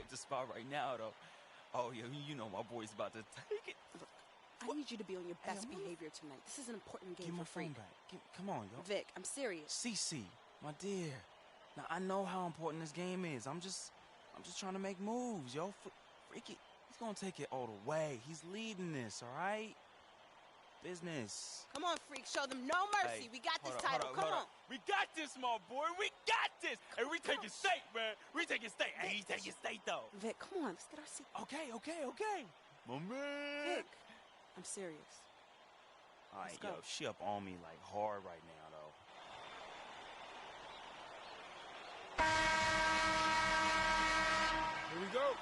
practice spot right now, though. Oh, yeah, you know my boy's about to take it. Look, I need you to be on your best behavior tonight. This is an important game for Freak. Give my phone back. Come on, yo. Vic, I'm serious. CC, my dear. Now, I know how important this game is. I'm just trying to make moves, yo. Freaky, he's gonna take it all the way. He's leading this, all right? Business. Come on, Freak. Show them no mercy. Hey, we got this title. Come on. We got this, my boy. We got this. Hey, we taking state, man. We taking state. Hey, he's taking state, though. Vic, come on. Let's get our seat. Okay. My man. Vic, I'm serious. All right, yo, she up on me like hard right now, though. Here we go.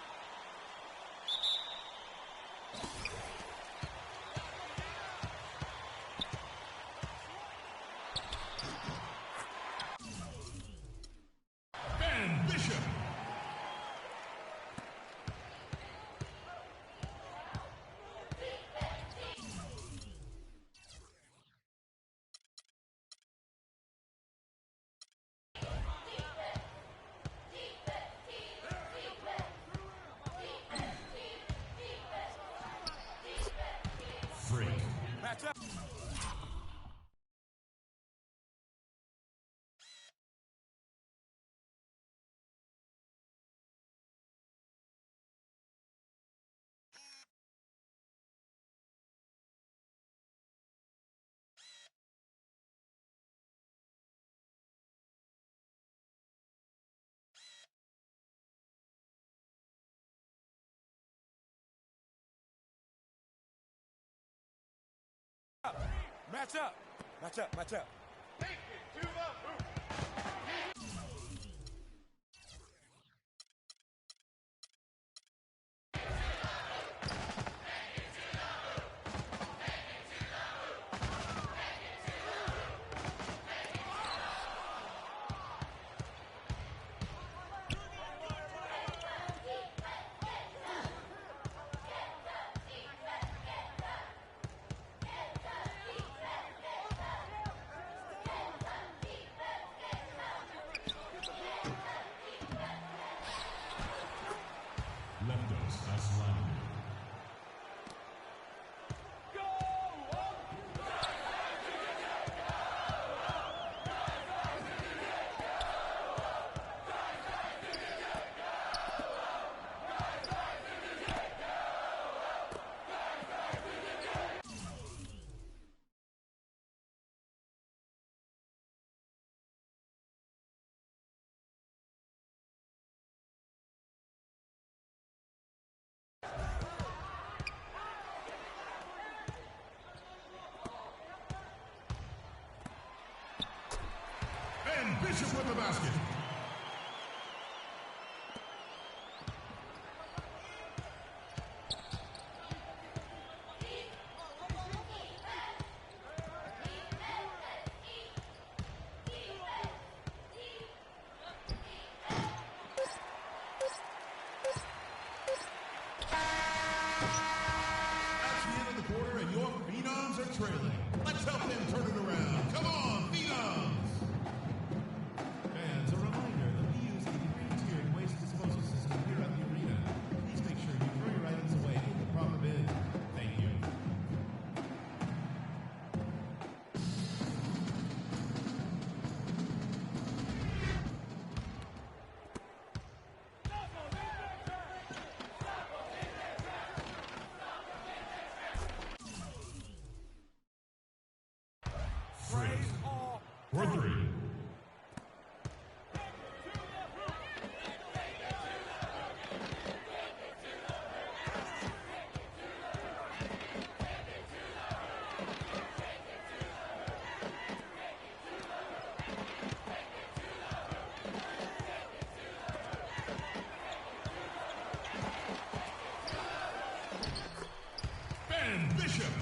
Match up. Match up. Take it to the hoop. Bishop with the basket. That's the end of the quarter, and your Phenoms are trailing. Let's help them turn it around. Come on, Phenoms! Fans, a reminder that we use a three-tiered waste disposal system here at the arena. Please make sure you throw your items away in the proper bin. Thank you. Freak. For three. Bishop.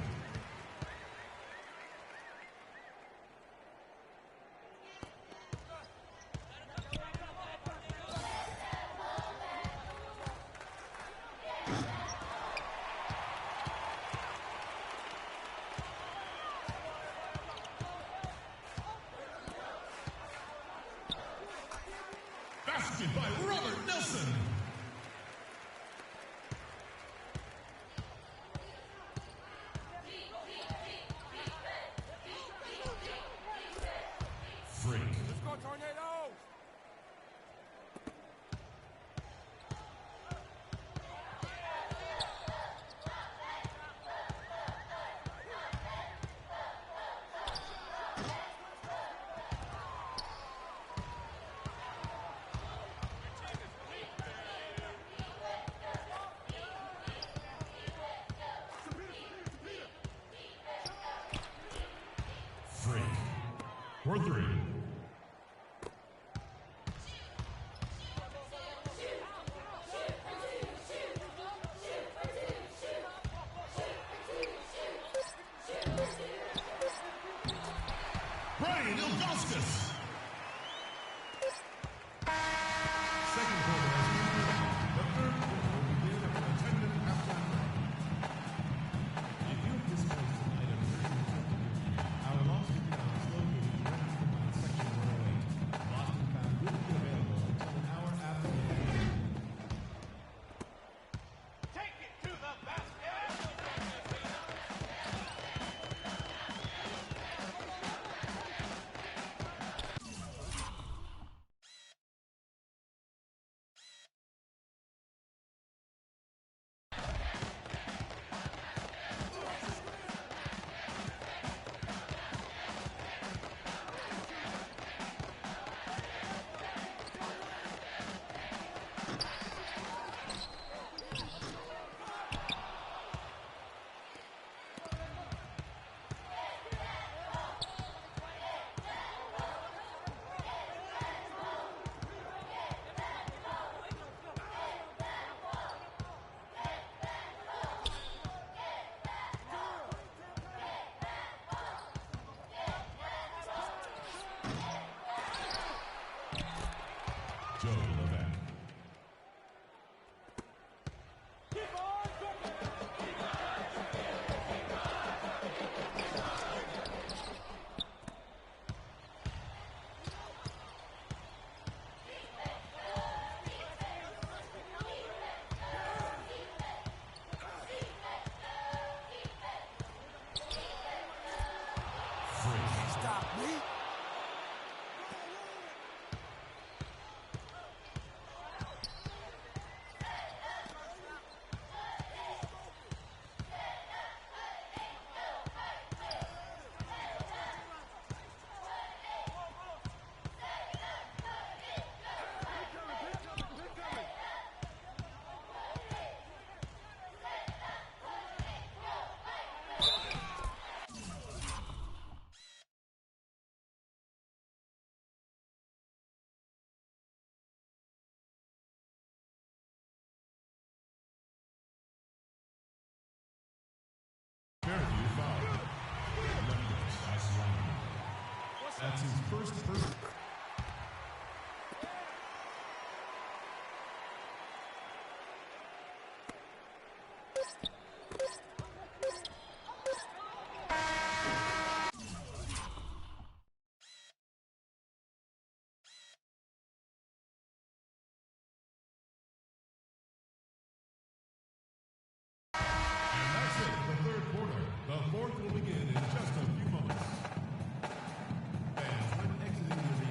Basket by Robert Nelson. for three. Brian Ilgauskas. Second quarter has begun. The third quarter will begin after a 10-minute halftime break. If you have displaced an item during your trip to Newton, our lost and found is located directly behind section 108. Lost and found will be available until an hour after the end. Take it to the basket! Joe Levesque. Stop me! Fairview foul. Leftos Aslan. That's his first person. And that's it, the third quarter. The fourth will begin in just a few moments. Fans, when exiting the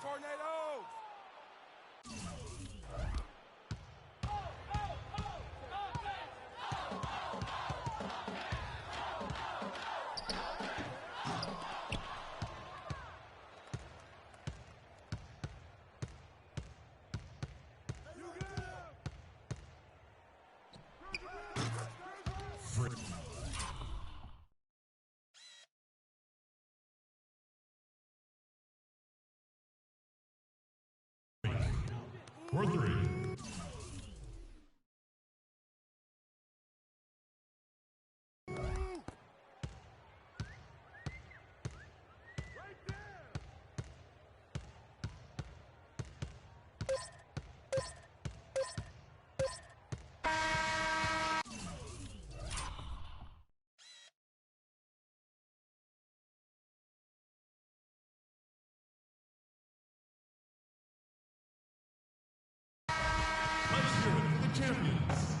tornadoes! For three. Let's hear it for the champions.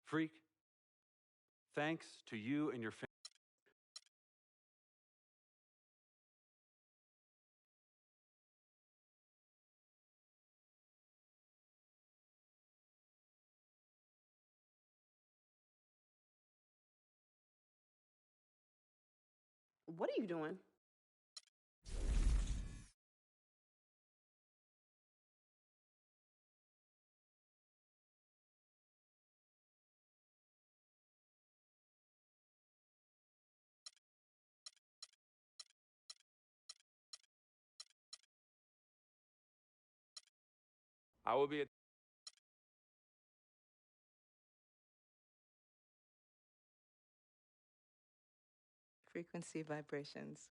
Freak, thanks to you and your family. What are you doing? I will be at Frequency vibrations.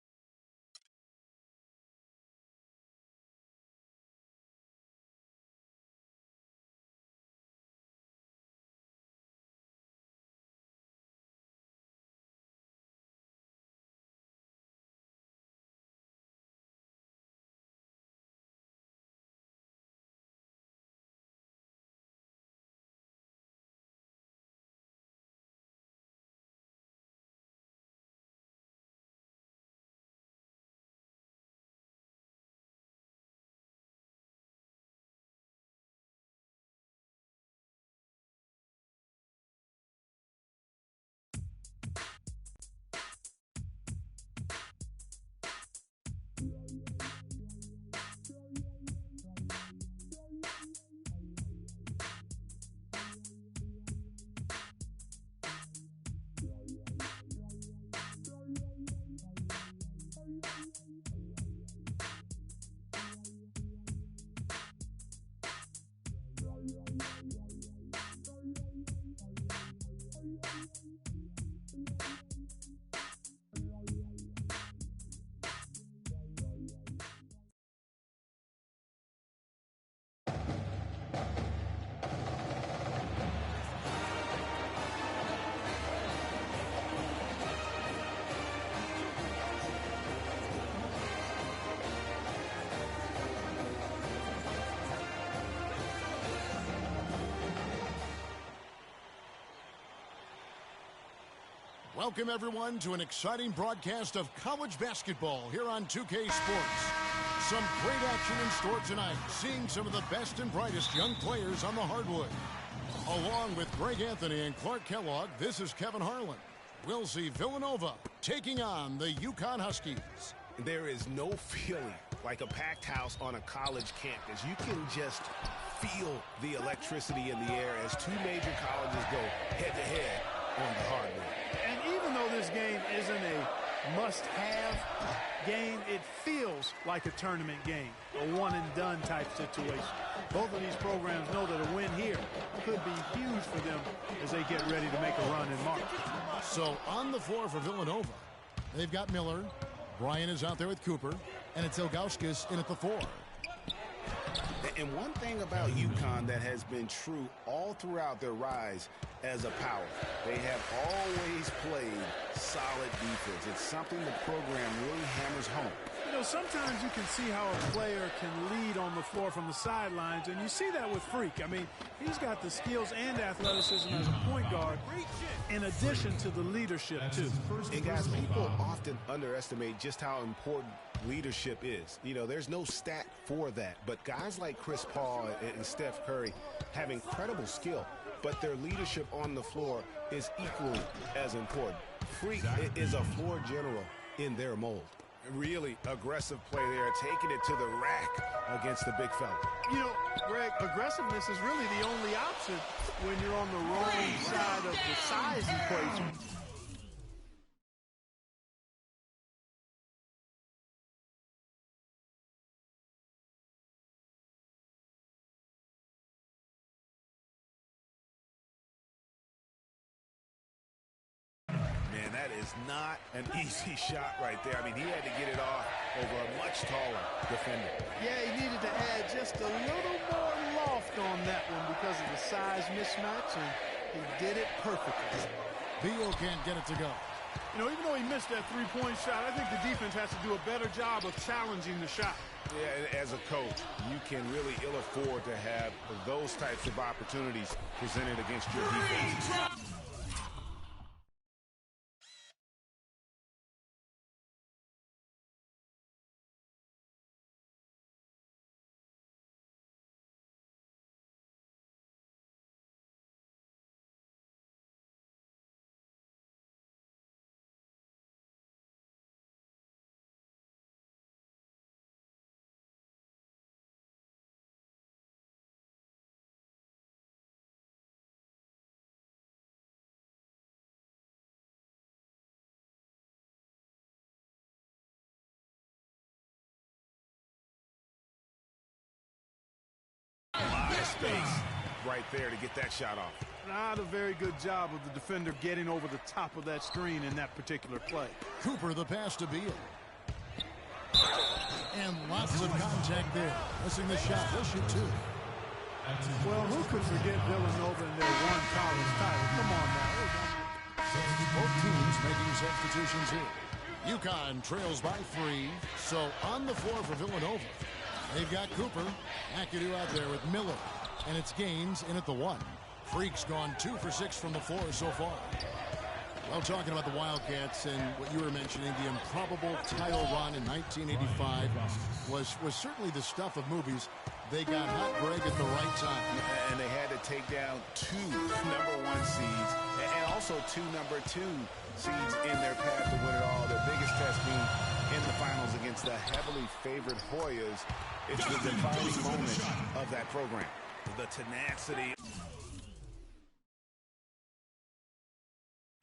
Welcome, everyone, to an exciting broadcast of college basketball here on 2K Sports. Some great action in store tonight, seeing some of the best and brightest young players on the hardwood. Along with Greg Anthony and Clark Kellogg, this is Kevin Harlan. We'll see Villanova taking on the UConn Huskies. There is no feeling like a packed house on a college campus. You can just feel the electricity in the air as two major colleges go head-to-head on the hardwood. And even though this game isn't a must-have game. It feels like a tournament game, a one-and-done type situation. Both of these programs know that a win here could be huge for them as they get ready to make a run in March. So on the floor for Villanova, they've got Miller. Brian is out there with Cooper, and it's Ilgauskas in at the 4. And one thing about UConn that has been true all throughout their rise as a power, they have always played solid defense. It's something the program really hammers home. You know, sometimes you can see how a player can lead on the floor from the sidelines, and you see that with Freak. I mean, he's got the skills and athleticism as a point guard, in addition to the leadership, too. And guys, people often underestimate just how important leadership is. You know, there's no stat for that, but guys like Chris Paul and Steph Curry have incredible skill, but their leadership on the floor is equally as important. Freak is a floor general in their mold. Really aggressive play there, taking it to the rack against the big fella. You know, Greg, aggressiveness is really the only option when you're on the wrong side of the size equation. Man, that is not an easy shot right there. I mean, he had to get it off over a much taller defender. Yeah, he needed to add just a little more loft on that one because of the size mismatch, and he did it perfectly. Beal can't get it to go. You know, even though he missed that three-point shot, I think the defense has to do a better job of challenging the shot. Yeah, and as a coach, you can really ill afford to have those types of opportunities presented against your defense. Space right there to get that shot off. Not a very good job of the defender getting over the top of that screen in that particular play. Cooper the pass to Beal. And lots of contact there. Missing the shot. He'll shoot 2. Well, who could forget Villanova in their one college title? Come on now. Both teams making substitutions here. UConn trails by 3. So on the floor for Villanova, they've got Cooper. McAdoo out there with Miller. And it's Gaines in at the 1. Freak's gone 2 for 6 from the floor so far. Well, talking about the Wildcats and what you were mentioning, the improbable title run in 1985 was certainly the stuff of movies. They got hot, Greg, at the right time. And they had to take down 2 #1 seeds and also 2 #2 seeds in their path to win it all. Their biggest test being in the finals against the heavily favored Hoyas. It's the defining moment of that program. The tenacity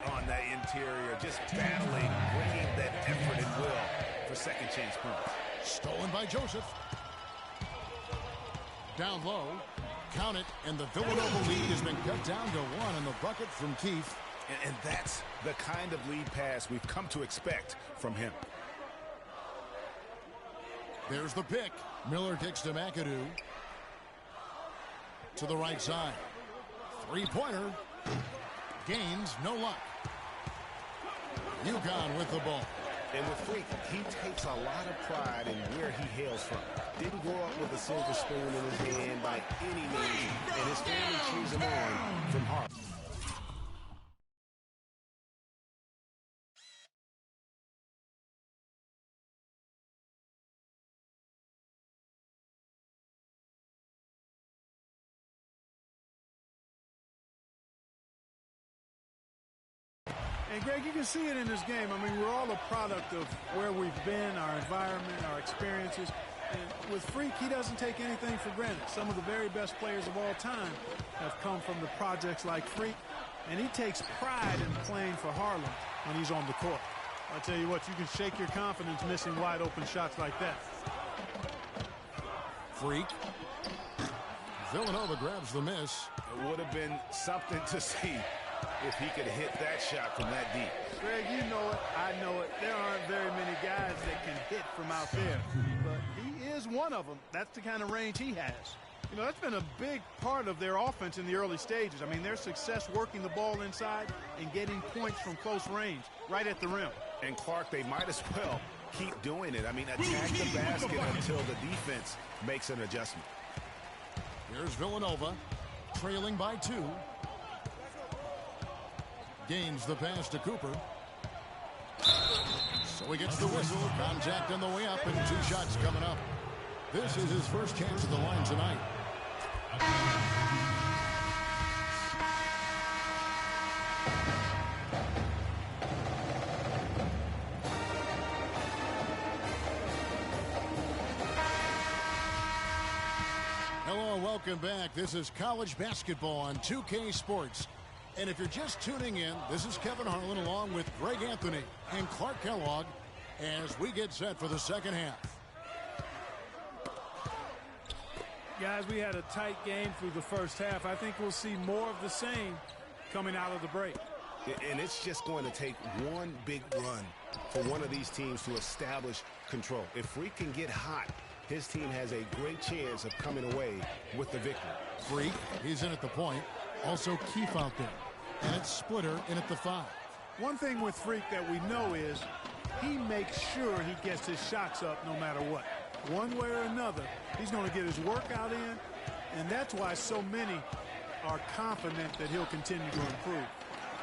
on that interior, just battling, bringing that effort and will for second chance points. Stolen by Joseph. Down low. Count it, and the Villanova lead has been cut down to 1 on the bucket from Keefe. And that's the kind of lead pass we've come to expect from him. There's the pick. Miller kicks to McAdoo. To the right side. Three-pointer. Gaines, no luck. UConn with the ball. And with Freak, he takes a lot of pride in where he hails from. Didn't grow up with a silver spoon in his hand by any means, and his family cheers him on from Harvard. And, Greg, you can see it in this game. I mean, we're all a product of where we've been, our environment, our experiences. And with Freak, he doesn't take anything for granted. Some of the very best players of all time have come from the projects like Freak, and he takes pride in playing for Harlem when he's on the court. I tell you what, you can shake your confidence missing wide open shots like that. Freak. Villanova grabs the miss. It would have been something to see if he could hit that shot from that deep. Greg, you know it, I know it. There aren't very many guys that can hit from out there, but he is one of them. That's the kind of range he has. You know, that's been a big part of their offense in the early stages. I mean, their success working the ball inside and getting points from close range, right at the rim. And Clark, they might as well keep doing it. I mean, attack the basket until the defense makes an adjustment. Here's Villanova, trailing by 2. Gains the pass to Cooper. So he gets the whistle. Contact on the way up and 2 shots coming up. This is his first chance at the line tonight. Hello and welcome back. This is college basketball on 2K Sports. And if you're just tuning in, this is Kevin Harlan along with Greg Anthony and Clark Kellogg as we get set for the second half. Guys, we had a tight game through the first half. I think we'll see more of the same coming out of the break. And it's just going to take one big run for one of these teams to establish control. If Freak can get hot, his team has a great chance of coming away with the victory. Freak, he's in at the point. Also Keefe out there. And it's Splitter in at the 5. One thing with Freak that we know is he makes sure he gets his shots up no matter what. One way or another, he's going to get his workout in, and that's why so many are confident that he'll continue to improve.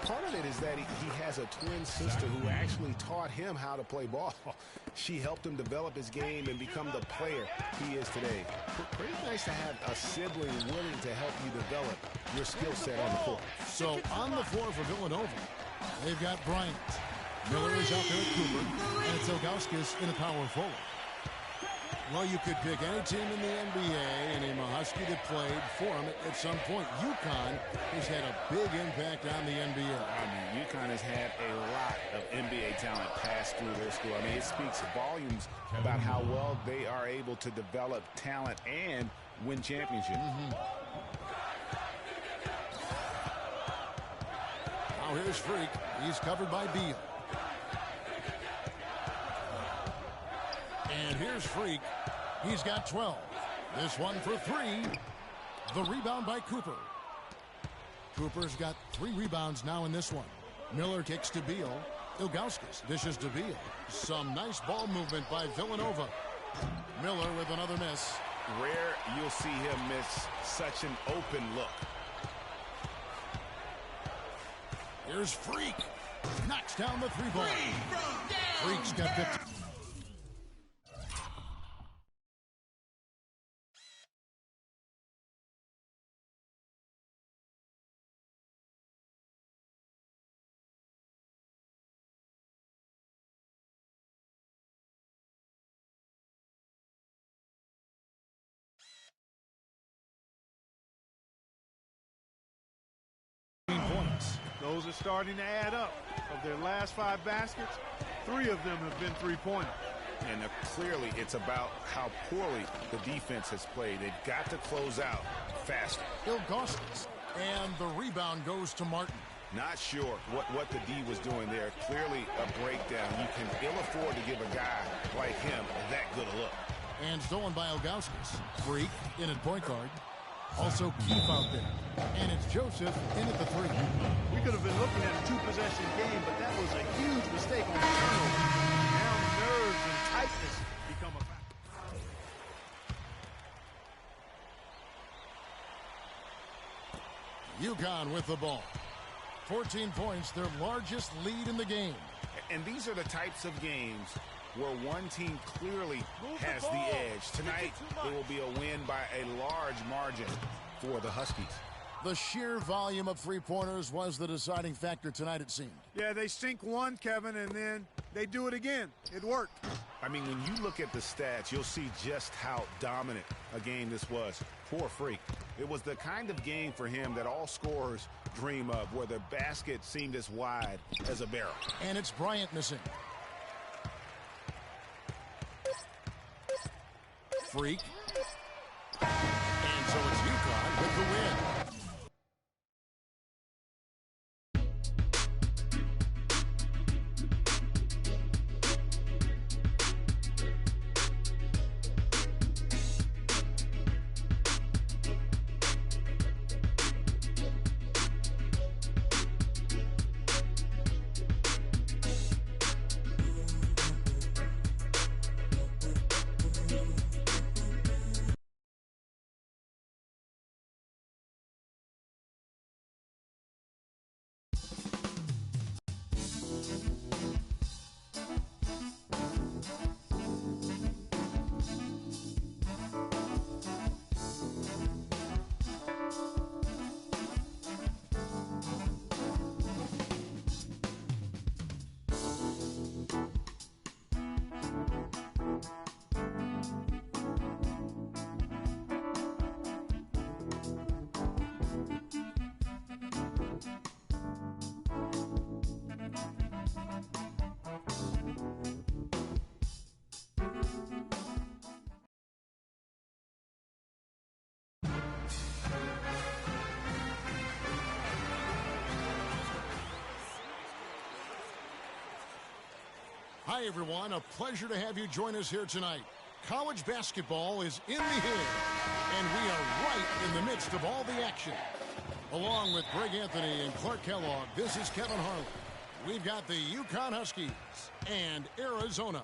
Part of it is that he has a twin sister who actually taught him how to play ball. She helped him develop his game and become the player he is today. Pretty nice to have a sibling willing to help you develop your skill set on the court. So on the floor for Villanova, they've got Bryant. Miller is out there at Cooper, and it's Ilgauskas in a power forward. Well, you could pick any team in the NBA and name a Husky that played for them at some point. UConn has had a big impact on the NBA. I mean, UConn has had a lot of NBA talent pass through their school. I mean, it speaks volumes about how well they are able to develop talent and win championships. Now here's Freak. He's covered by Beal. And here's Freak. He's got 12. This one for 3. The rebound by Cooper. Cooper's got 3 rebounds now in this one. Miller kicks to Beal. Ilgauskas dishes to Beal. Some nice ball movement by Villanova. Miller with another miss. Rare you'll see him miss such an open look. Here's Freak. Knocks down the 3-ball. Freak's got 15. Points. Those are starting to add up. Of their last 5 baskets, 3 of them have been 3-pointers. And clearly it's about how poorly the defense has played. They've got to close out faster. Ilgauskas. And the rebound goes to Martin. Not sure what the D was doing there. Clearly a breakdown. You can ill afford to give a guy like him that good a look. And stolen by Ilgauskas. Freak in at point guard. Also Keefe out there. And it's Joseph in at the 3. We could have been looking at a 2-possession game, but that was a huge mistake on the turnover. Now nerves and tightness become a factor. UConn with the ball. 14 points, their largest lead in the game. And these are the types of games where one team clearly has the edge. Tonight, it will be a win by a large margin for the Huskies. The sheer volume of 3-pointers was the deciding factor tonight, it seemed. Yeah, they sink one, Kevin, and then they do it again. It worked. I mean, when you look at the stats, you'll see just how dominant a game this was. Poor Freak. It was the kind of game for him that all scorers dream of, where the basket seemed as wide as a barrel. And it's Bryant missing. Freak. And so it's UConn with the win. Hi, everyone. A pleasure to have you join us here tonight. College basketball is in the air, and we are right in the midst of all the action. Along with Greg Anthony and Clark Kellogg, this is Kevin Harlan. We've got the UConn Huskies and Arizona.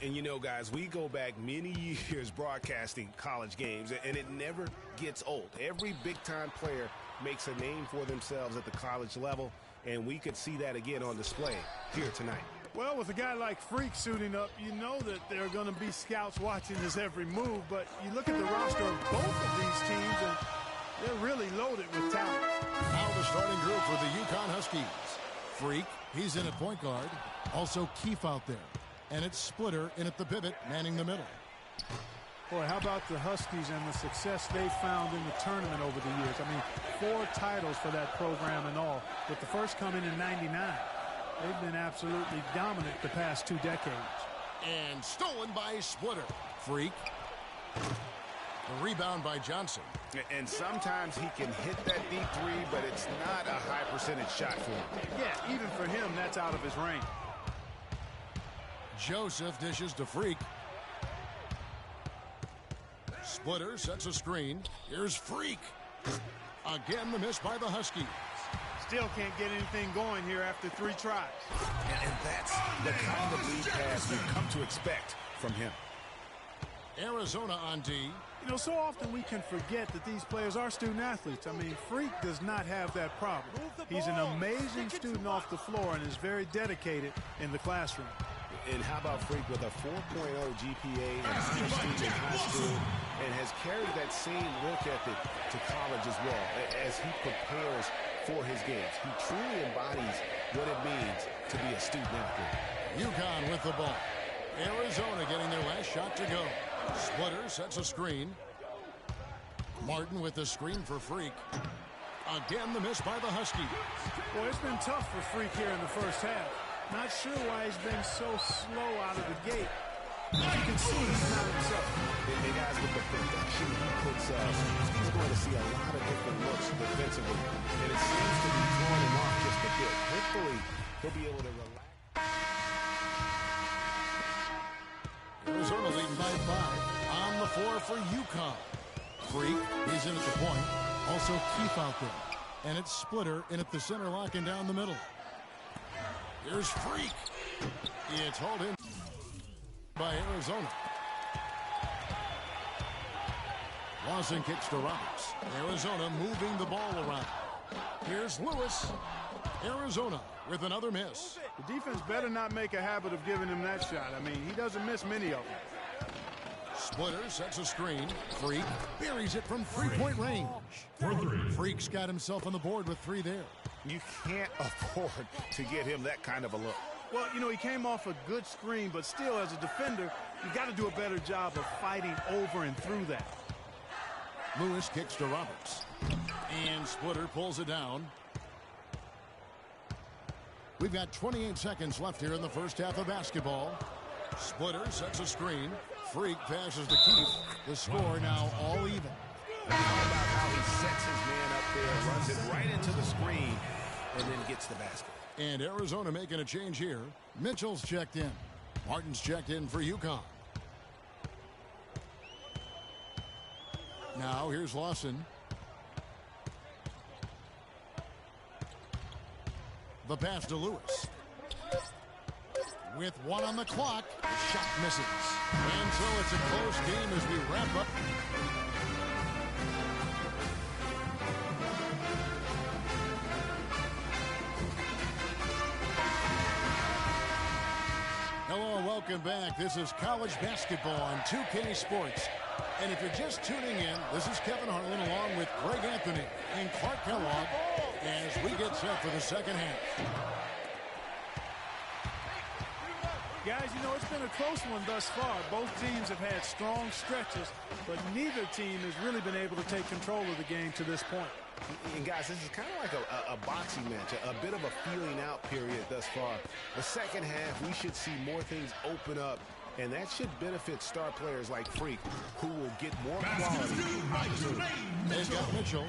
And you know, guys, we go back many years broadcasting college games, and it never gets old. Every big-time player makes a name for themselves at the college level, and we could see that again on display here tonight. Well, with a guy like Freak suiting up, you know that there are going to be scouts watching his every move, but you look at the roster of both of these teams, and they're really loaded with talent. Now the starting group for the UConn Huskies. Freak, he's in at point guard. Also Keefe out there. And it's Splitter in at the pivot, manning the middle. Boy, how about the Huskies and the success they found in the tournament over the years? I mean, 4 titles for that program and all, with the first coming in '99. They've been absolutely dominant the past 2 decades. And stolen by Splitter. Freak. The rebound by Johnson. And sometimes he can hit that deep three, but it's not a high percentage shot for him. Yeah, even for him, that's out of his range. Joseph dishes to Freak. Splitter sets a screen. Here's Freak. Again, the miss by the Huskies. Still can't get anything going here after 3 tries. And that's the kind of lead pass we've come to expect from him. Arizona on D. You know, so often we can forget that these players are student athletes. I mean, Freak does not have that problem. He's an amazing student off the floor and is very dedicated in the classroom. And how about Freak with a 4.0 GPA and honor student in high school, and has carried that same work ethic to college as well as he prepares for his games. He truly embodies what it means to be a student athlete. UConn with the ball. Arizona getting their last shot to go. Splitter sets a screen. Martin with the screen for Freak. Again, the miss by the Huskies. Boy, it's been tough for Freak here in the first half. Not sure why he's been so slow out of the gate. You can see he's not himself. And guys, with the production he puts up, he's going to see a lot of different looks defensively. And it seems to be throwing him off just a bit. Hopefully, he'll be able to relax. Arizona leading by 5. On the floor for UConn. Freak, he's in at the point. Also Keefe out there. And it's Splitter in at the center, locking down the middle. Here's Freak. It's hauled in by Arizona. Lawson kicks to Roberts. Arizona moving the ball around. Here's Lewis. Arizona with another miss. The defense better not make a habit of giving him that shot. I mean, he doesn't miss many of them. Splitter sets a screen. Freak buries it from 3-point range. For 3. Freak's got himself on the board with 3 there. You can't afford to get him that kind of a look. Well, you know, he came off a good screen, but still, as a defender, you got to do a better job of fighting over and through that. Lewis kicks to Roberts. And Splitter pulls it down. We've got 28 seconds left here in the first half of basketball. Splitter sets a screen. Freak passes to Keith. The score now all even. How about how he sets his man up there, runs it right into the screen, and then gets the basket. And Arizona making a change here. Mitchell's checked in. Martin's checked in for UConn. Now here's Lawson. The pass to Lewis. With one on the clock, the shot misses. And so it's a close game as we wrap up. Hello and welcome back. This is college basketball on 2K Sports. And if you're just tuning in, this is Kevin Harlan along with Greg Anthony and Clark Kellogg as we get set for the second half. Guys, you know, it's been a close one thus far. Both teams have had strong stretches, but neither team has really been able to take control of the game to this point. And guys, this is kind of like a boxing match, a bit of a feeling out period thus far. The second half, we should see more things open up, and that should benefit star players like Freak, who will get more quality opportunity. They've got Mitchell.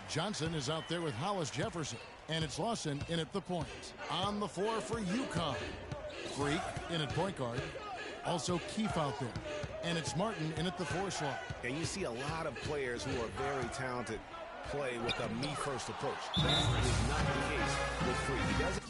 Johnson is out there with Hollis Jefferson, and it's Lawson in at the point. On the floor for UConn. Freak in at point guard. Also Keefe out there. And it's Martin in at the 4 slot. And you see a lot of players who are very talented play with a me-first approach. That is not the case with Freak. He doesn't.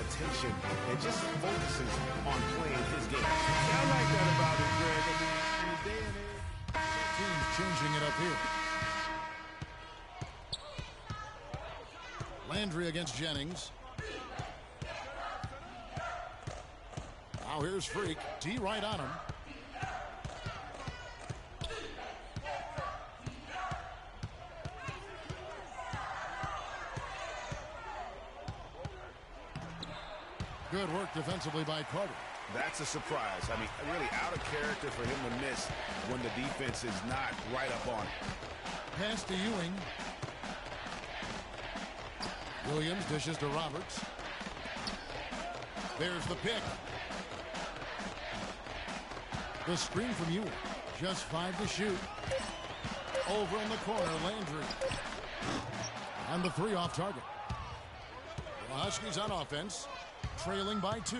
Attention and just focuses on playing his game. I like that about it, Greg. I mean, in the day and age, team's changing it up here. Landry against Jennings. Now here's Freak. D right on him. Good work defensively by Carter. That's a surprise. I mean, really out of character for him to miss when the defense is not right up on it. Pass to Ewing. Williams dishes to Roberts. There's the pick. The screen from Ewing. Just 5 to shoot. Over in the corner, Landry. And the 3 off target. The Huskies on offense. Trailing by 2.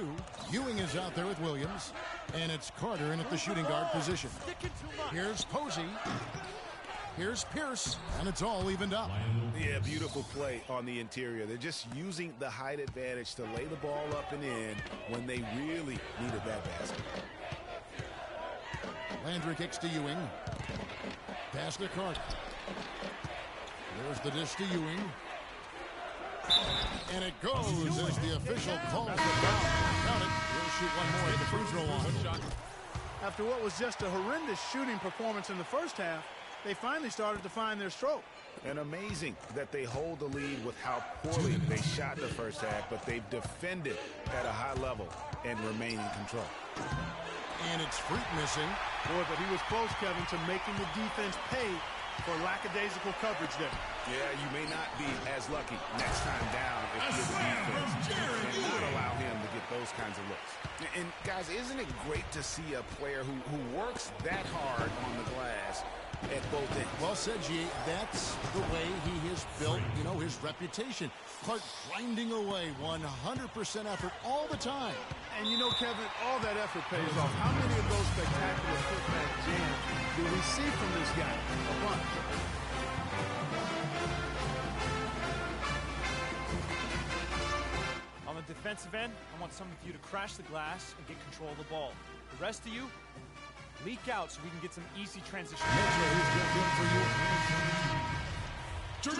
Ewing is out there with Williams. And it's Carter in at the shooting guard position. Here's Posey. Here's Pierce. And it's all evened up. Yeah, beautiful play on the interior. They're just using the height advantage to lay the ball up and in when they really needed that basket. Landry kicks to Ewing. Pass to Carter. There's the dish to Ewing. And it goes as the official calls the foul. Count it. He'll shoot one more at the free throw line. After what was just a horrendous shooting performance in the first half, they finally started to find their stroke. And amazing that they hold the lead with how poorly they shot the first half, but they've defended at a high level and remain in control. And it's Freak missing. Boy, but he was close, Kevin, to making the defense pay for lackadaisical coverage there. Yeah, you may not be as lucky next time down if you're the defense and not allow him to get those kinds of looks. And guys, isn't it great to see a player who works that hard on the glass at both ends? Well said, G. That's the way he has built, his reputation. Clark grinding away, 100% effort all the time. And Kevin, all that effort pays off. How many of those spectacular putback jams do we see from this guy? A bunch. On the defensive end, I want some of you to crash the glass and get control of the ball. The rest of you, leak out so we can get some easy transition. Mitchell, who's jumped in for you.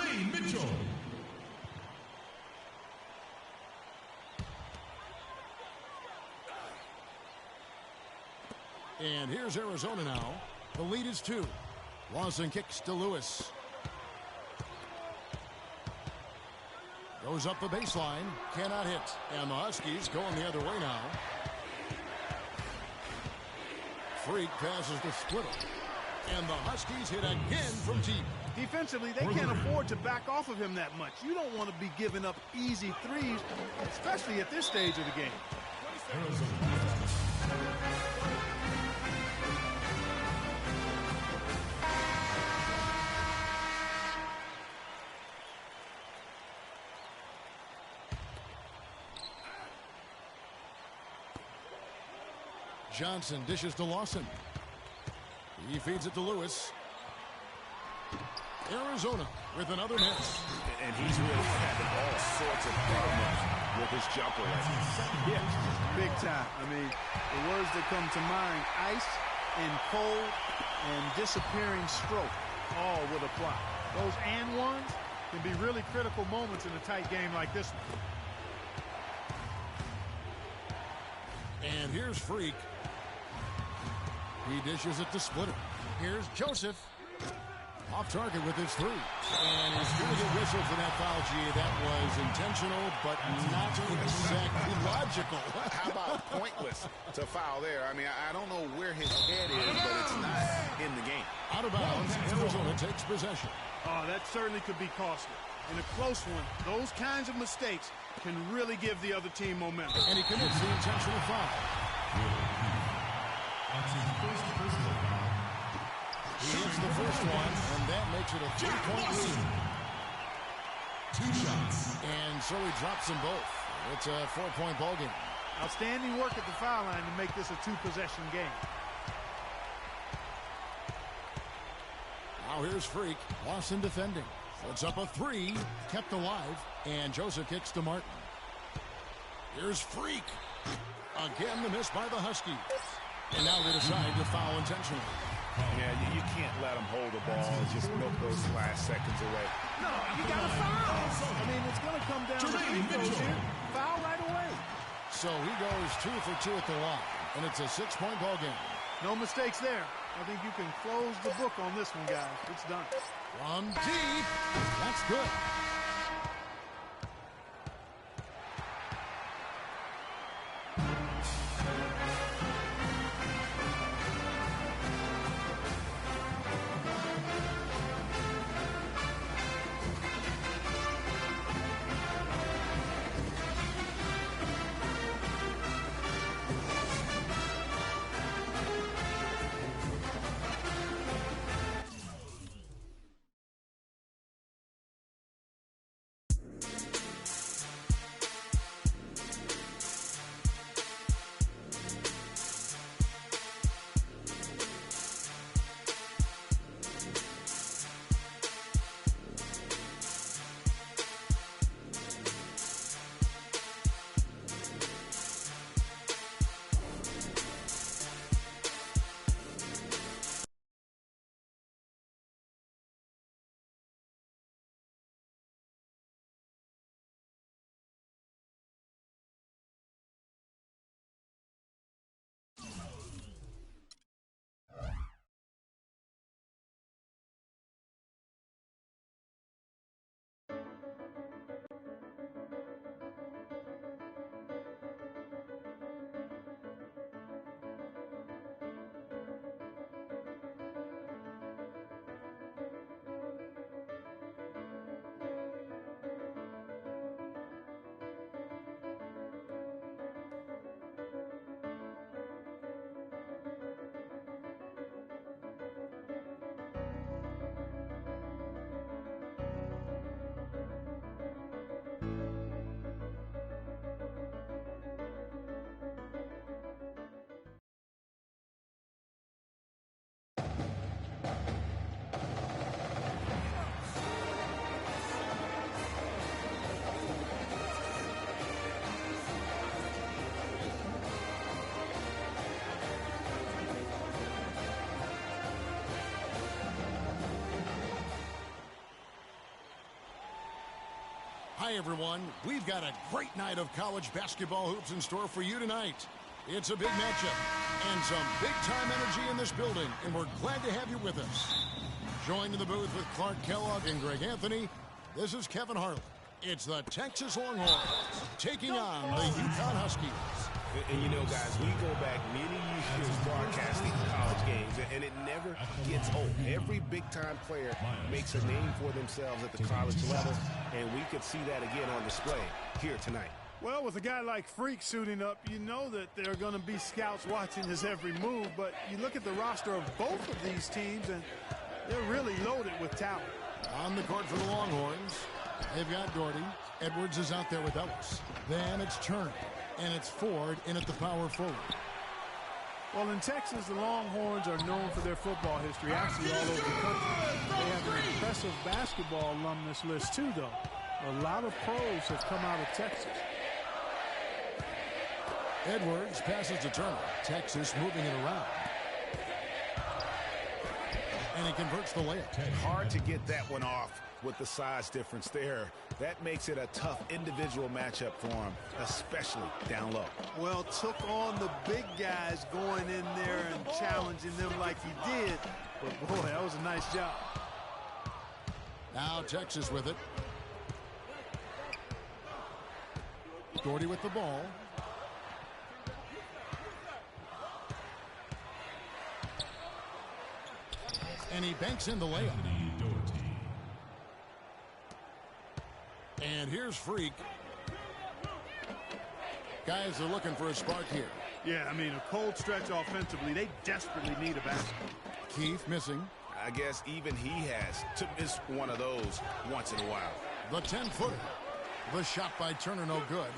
Jermaine Mitchell. And here's Arizona now. The lead is 2. Lawson kicks to Lewis. Goes up the baseline. Cannot hit. And the Huskies going the other way now. Freak passes to Splitter. And the Huskies hit again from deep. Defensively, they can't afford to back off of him that much. You don't want to be giving up easy threes, especially at this stage of the game. Johnson dishes to Lawson. He feeds it to Lewis. Arizona with another miss. And he's really having all sorts of problems with his jumper right now. Yeah, big time. I mean, the words that come to mind, ice and cold and disappearing stroke, all would apply. Those and ones can be really critical moments in a tight game like this one. And here's Freak. He dishes it to Splitter. Here's Joseph. Off target with his 3. And he's going to get whistled for that foul, G. That was intentional, but not exactly logical. How about pointless to foul there? I mean, I don't know where his head is, but it's not in the game. Out of bounds, Arizona takes possession. Oh, that certainly could be costly. In a close one, those kinds of mistakes can really give the other team momentum. And he commits the intentional foul. That's his first personal foul. He hits the first one, and that makes it a 3-point lead. 2 shots. And so he drops them both. It's a 4-point ball game. Outstanding work at the foul line to make this a 2-possession game. Now here's Freak. Lawson defending. Puts up a 3. Kept alive. And Joseph kicks to Martin. Here's Freak. Again, the miss by the Huskies. And now they decide to foul intentionally. Yeah, you can't let him hold the ball and just milk those last seconds away. No, you got to foul. I mean, it's going to come down to free throws here. Foul right away. So he goes 2 for 2 at the line, and it's a 6-point ball game. No mistakes there. I think you can close the book on this one, guys. It's done. From deep. That's good. Hi, everyone. We've got a great night of college basketball hoops in store for you tonight. It's a big matchup and some big-time energy in this building, and we're glad to have you with us. Joined in the booth with Clark Kellogg and Greg Anthony, this is Kevin Harlan. It's the Texas Longhorns taking on the Yukon Huskies. And you know, guys, we go back many years broadcasting college games, and it never gets old. Every big-time player makes a name for themselves at the college level, and we could see that again on display here tonight. Well, with a guy like Freak suiting up, you know that there are going to be scouts watching his every move, but you look at the roster of both of these teams, and they're really loaded with talent. On the court for the Longhorns, they've got Doherty. Edwards is out there with Ellis. Then it's Turner, and it's Ford in at the power forward. Well, in Texas, the Longhorns are known for their football history, actually all over the country. They have an impressive basketball alumnus list, too, though. A lot of pros have come out of Texas. Edwards passes to Turner. Texas moving it around. And he converts the layup. Hard to get that one off with the size difference there. That makes it a tough individual matchup for him, especially down low. Well, took on the big guys going in there and challenging them like he did. But, boy, that was a nice job. Now Texas with it. Doherty with the ball. And he banks in the layup. And here's Freak. Guys are looking for a spark here. Yeah, I mean, a cold stretch offensively. They desperately need a basket. Keith missing. I guess even he has to miss one of those once in a while. The 10-footer. The shot by Turner, no good.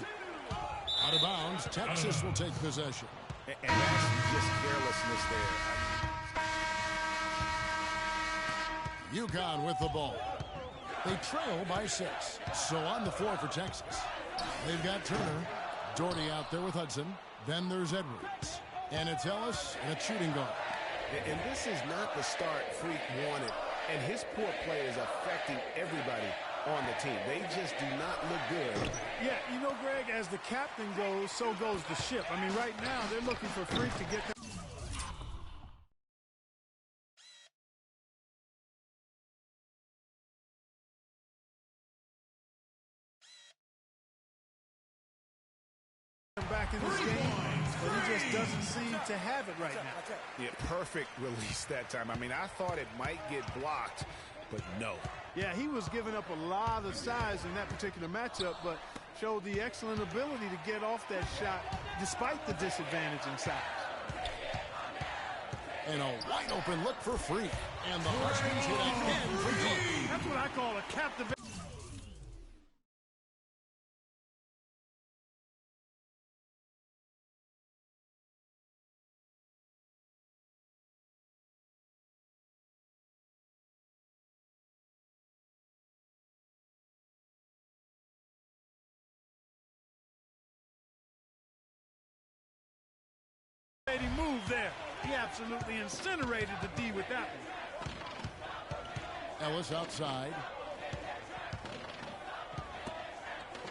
Out of bounds, Texas will take possession. And that's just carelessness there. Yukon with the ball. They trail by 6. So on the floor for Texas. They've got Turner. Doherty out there with Hudson. Then there's Edwards. And it's Ellis and a shooting guard. And this is not the start Freak wanted. And his poor play is affecting everybody on the team. They just do not look good. Yeah, you know, Greg, as the captain goes, so goes the ship. I mean, right now, they're looking for Freak to get them. Back in this game, but he just doesn't seem to have it right now. Yeah, perfect release that time. I mean, I thought it might get blocked, but no. Yeah, he was giving up a lot of size in that particular matchup, but showed the excellent ability to get off that shot despite the disadvantage in size. And a wide open look for Freak. And the Huskies hit again from deep. That's what I call a captivating. Move there. He absolutely incinerated the D with that one. Ellis outside.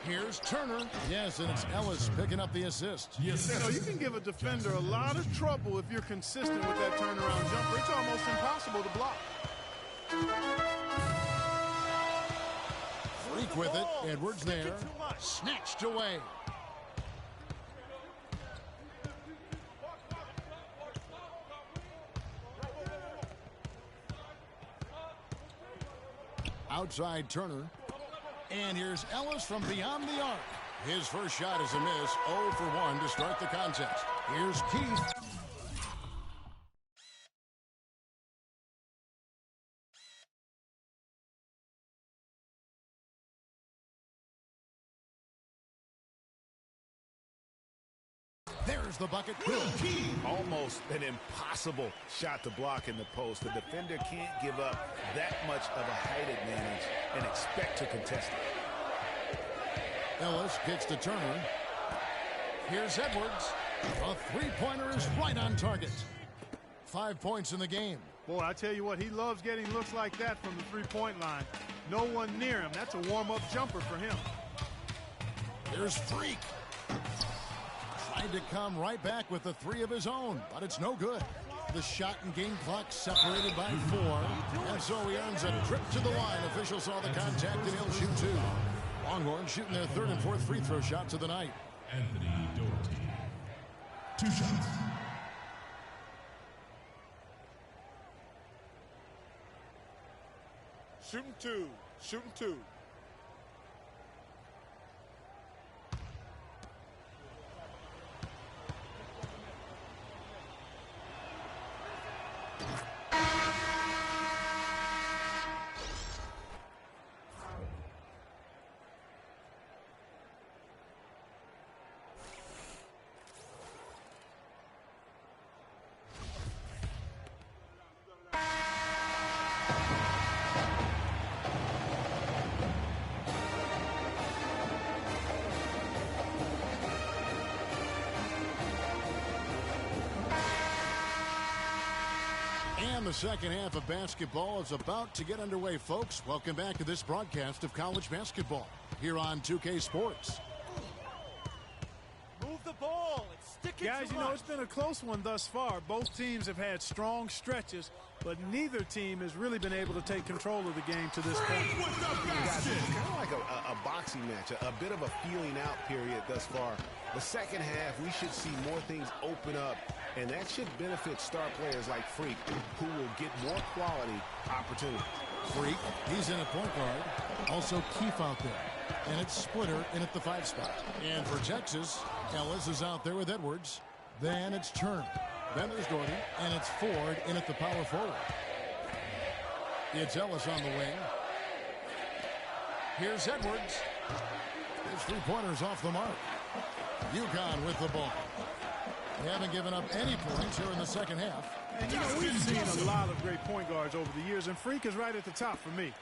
Here's Turner. Yes, and it's Ellis picking up the assist. Yes. You know, you can give a defender a lot of trouble if you're consistent with that turnaround jumper. It's almost impossible to block. Freak with it. Edwards there. Snatched away. Outside Turner. And here's Ellis from beyond the arc. His first shot is a miss. 0 for 1 to start the contest. Here's Keith. There's the bucket. Almost an impossible shot to block in the post. The defender can't give up that much of a height advantage and expect to contest it. Ellis kicks to Turner. Here's Edwards. A three-pointer is right on target. 5 points in the game. Boy, I tell you what, he loves getting looks like that from the three-point line. No one near him. That's a warm-up jumper for him. Here's Freak. Tried tried to come right back with the three of his own, but it's no good. The shot and game clock separated by 4, and so he earns a trip to the line. Officials saw the contact, and he'll shoot 2. Longhorns shooting their 3rd and 4th free throw shots of the night. Anthony Doherty. 2 shots. Shooting 2. Shooting 2. And the second half of basketball is about to get underway, folks. Welcome back to this broadcast of college basketball here on 2K Sports. Move the ball. It's sticking. Guys, you know, it's been a close one thus far. Both teams have had strong stretches, but neither team has really been able to take control of the game to this point. Guys, it's kind of like a boxing match, a bit of a feeling out period thus far. The second half, we should see more things open up, and that should benefit star players like Freak, who will get more quality opportunities. Freak, he's in at point guard. Also Keefe out there. And it's Splitter in at the 5 spot. And for Texas, Ellis is out there with Edwards. Then it's Turner. Then there's Doherty. And it's Ford in at the power forward. It's Ellis on the wing. Here's Edwards. His 3-pointers off the mark. UConn with the ball. They haven't given up any points here in the second half. And, you know, we've seen a lot of great point guards over the years, and Freak is right at the top for me.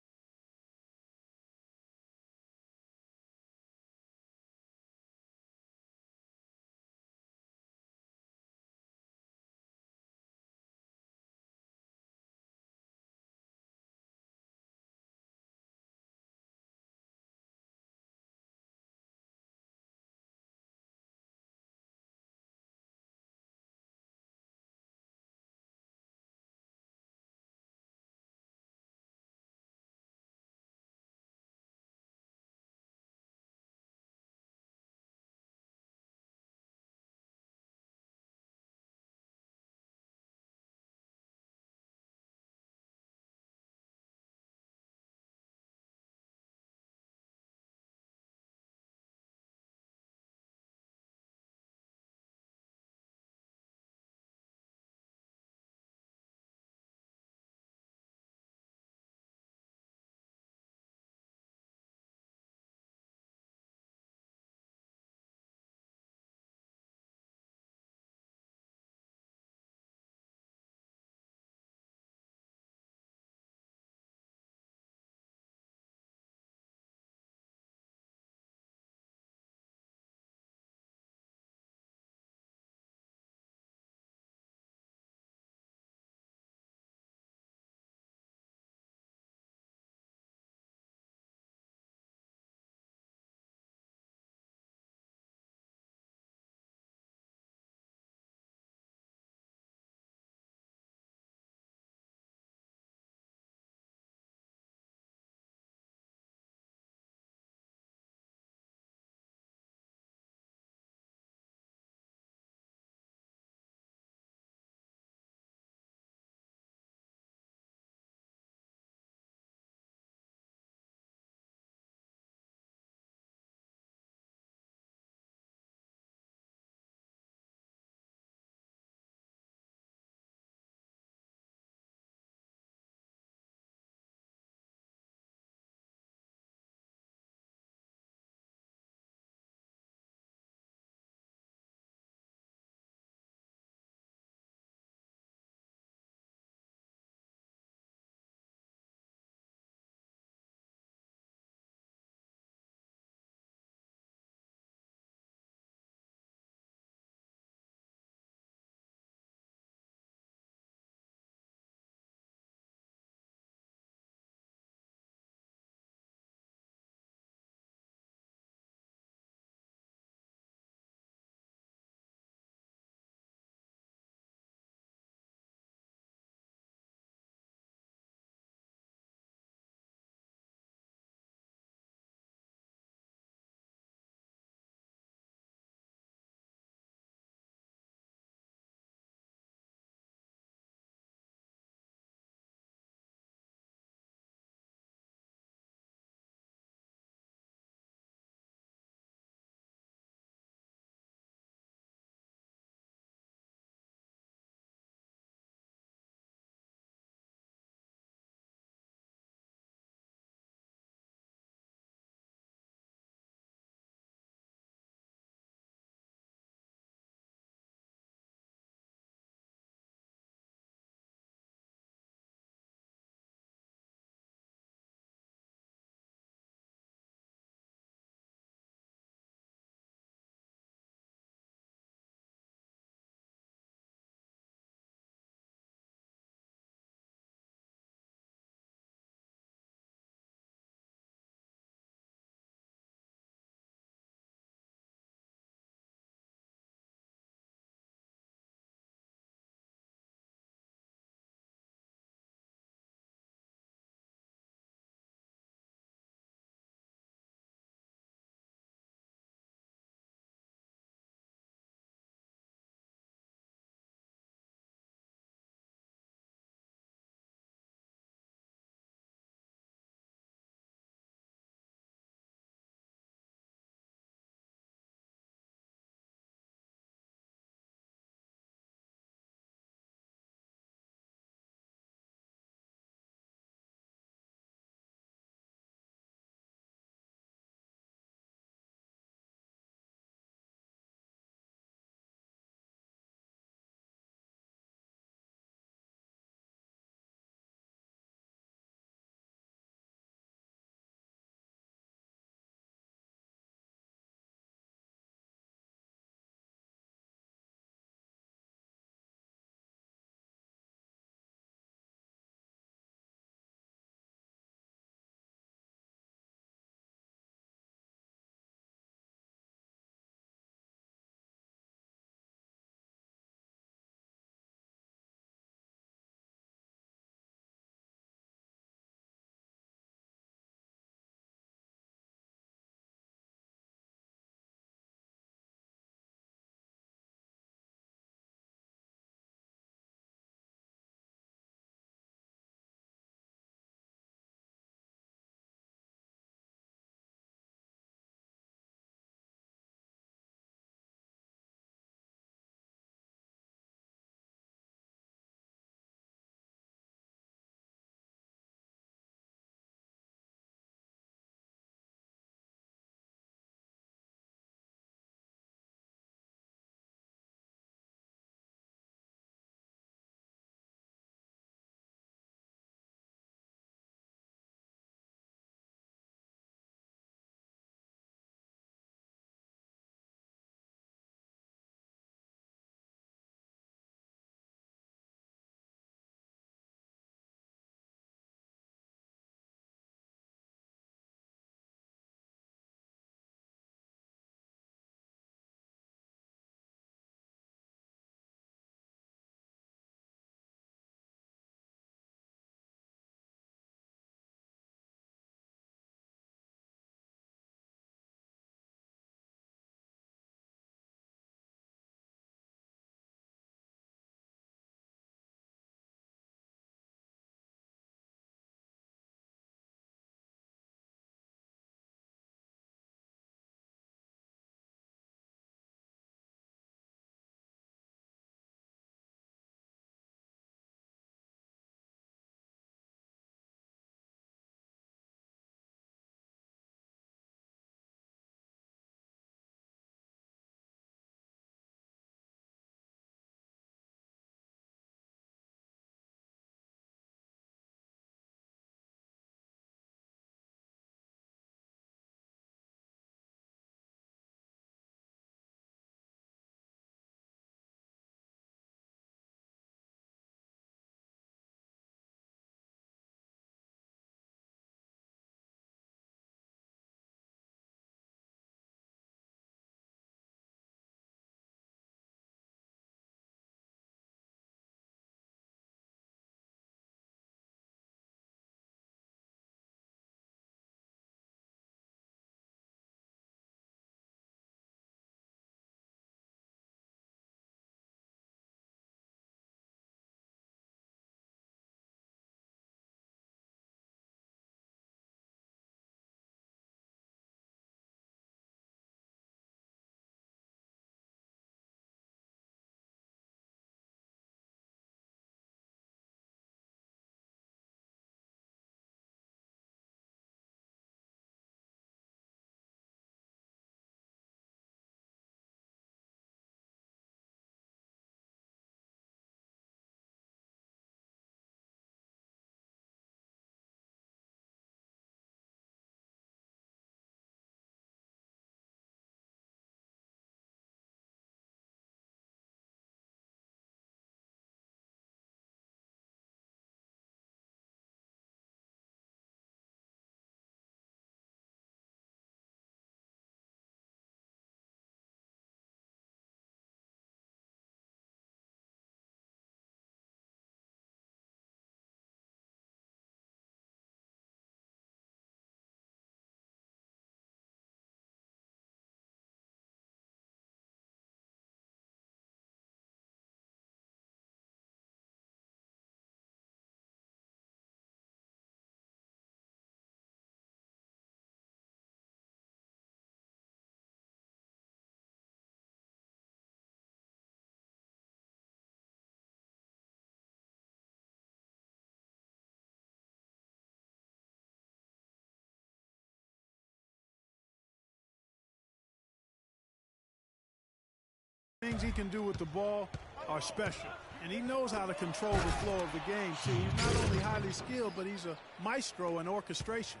Things he can do with the ball are special. And he knows how to control the flow of the game, too. He's not only highly skilled, but he's a maestro in orchestration.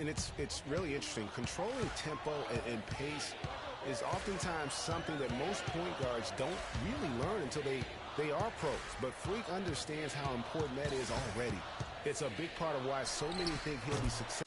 And it's really interesting. Controlling tempo and pace is oftentimes something that most point guards don't really learn until they are pros. But Freak understands how important that is already. It's a big part of why so many think he'll be successful.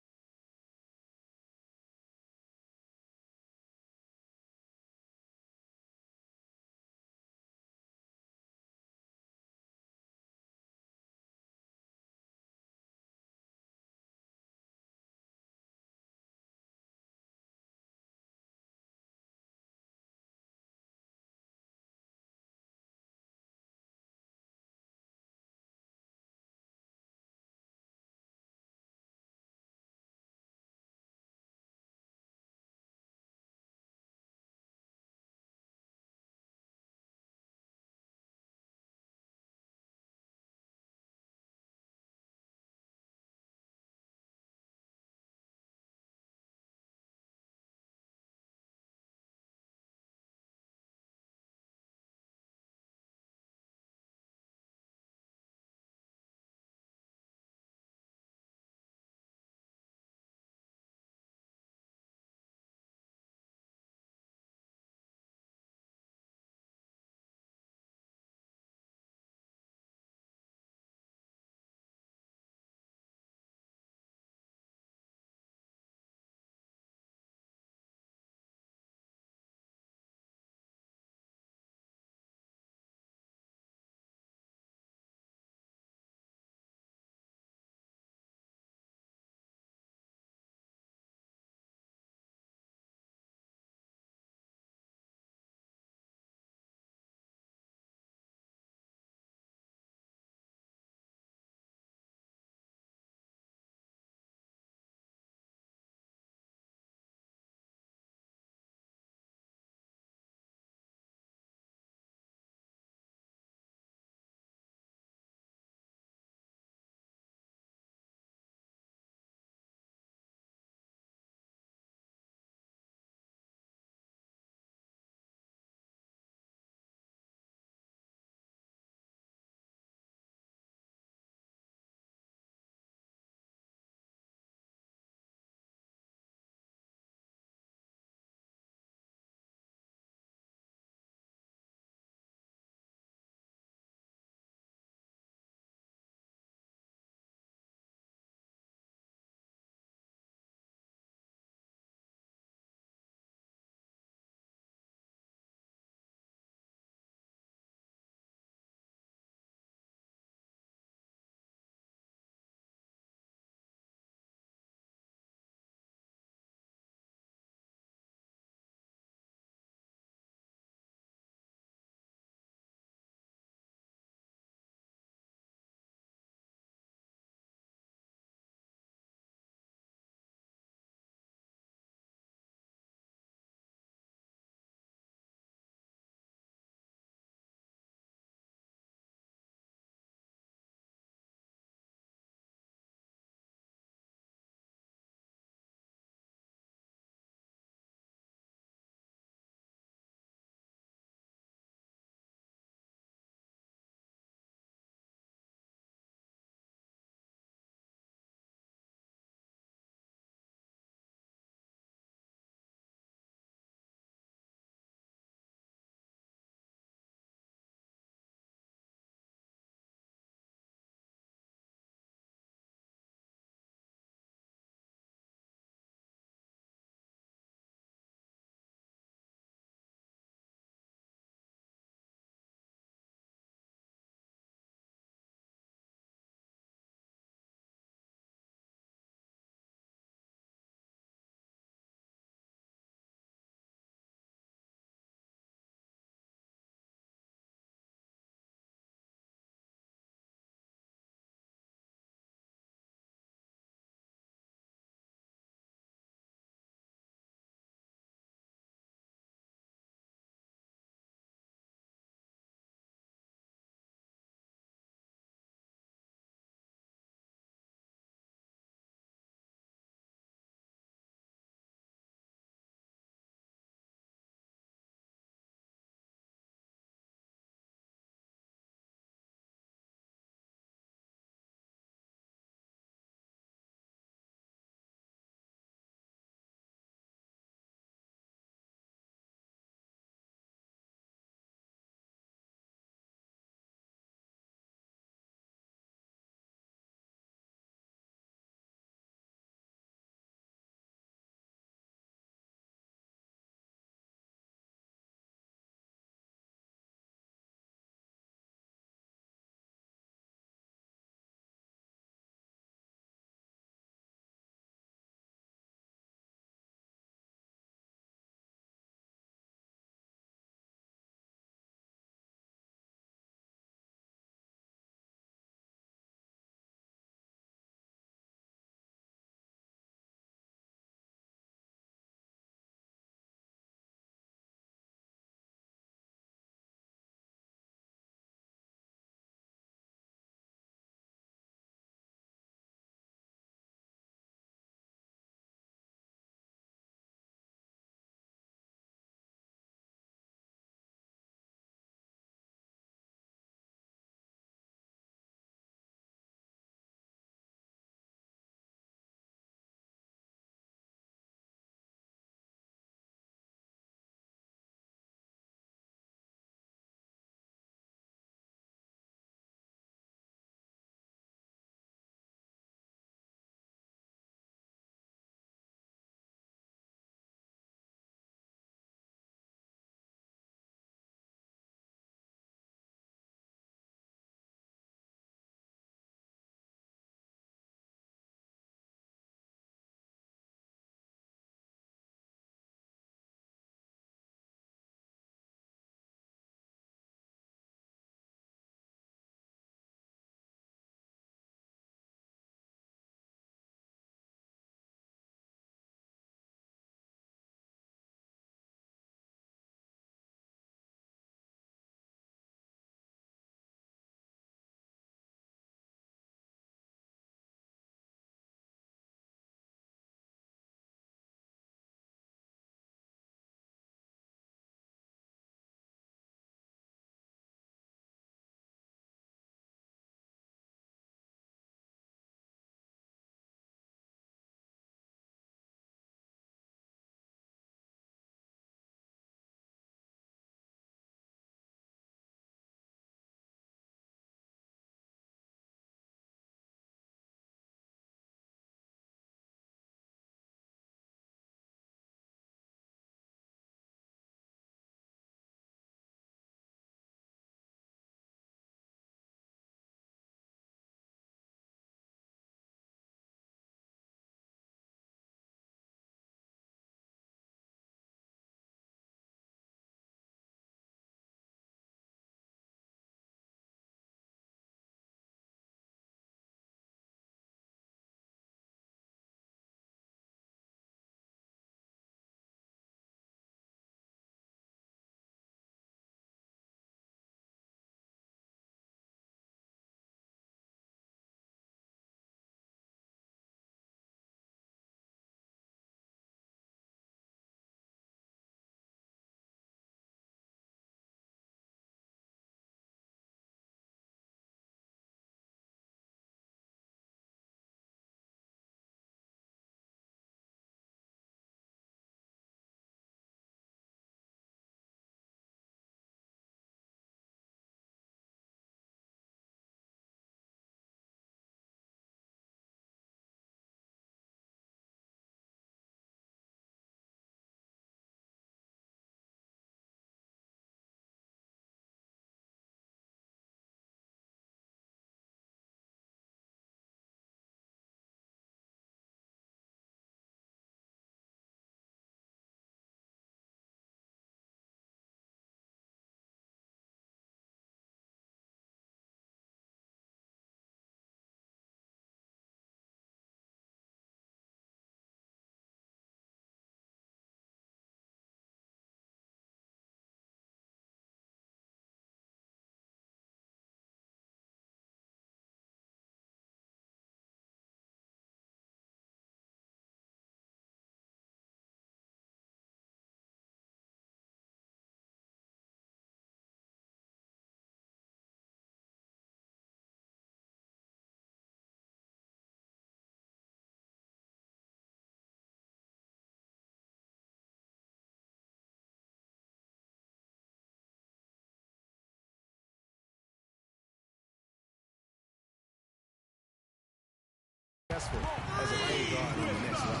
successful as a point guard on the next level.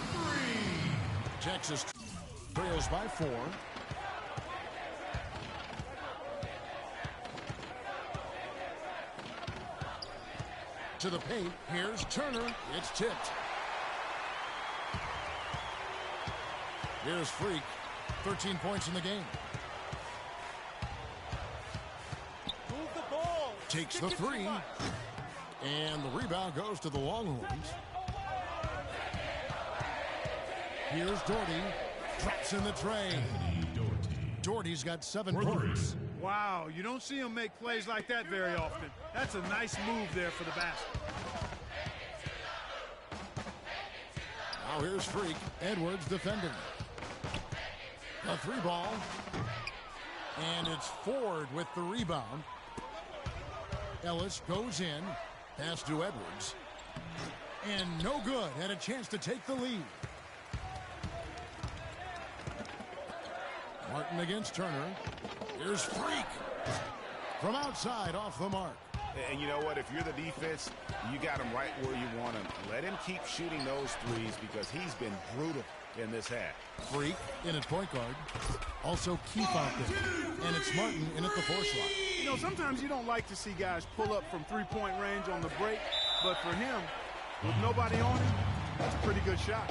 Texas trails by 4. To the paint. Here's Turner. It's tipped. Here's Freak. 13 points in the game. Move the ball. Takes the 3. And the rebound goes to the Longhorns. Here's Doherty. Drops in the tray. Doherty's got 7 points. Wow, you don't see him make plays like that very often. That's a nice move there for the basket. Now here's Freak. Edwards defending. A 3 ball. And it's Ford with the rebound. Ellis goes in. Pass to Edwards. And no good. Had a chance to take the lead. Martin against Turner. Here's Freak. From outside, off the mark. And you know what? If you're the defense, you got him right where you want him. Let him keep shooting those threes because he's been brutal in this half. Freak in at point guard. Also Keith out there. And it's Martin in at the 4 slot. You know, sometimes you don't like to see guys pull up from three-point range on the break, but for him, with nobody on him, that's a pretty good shot.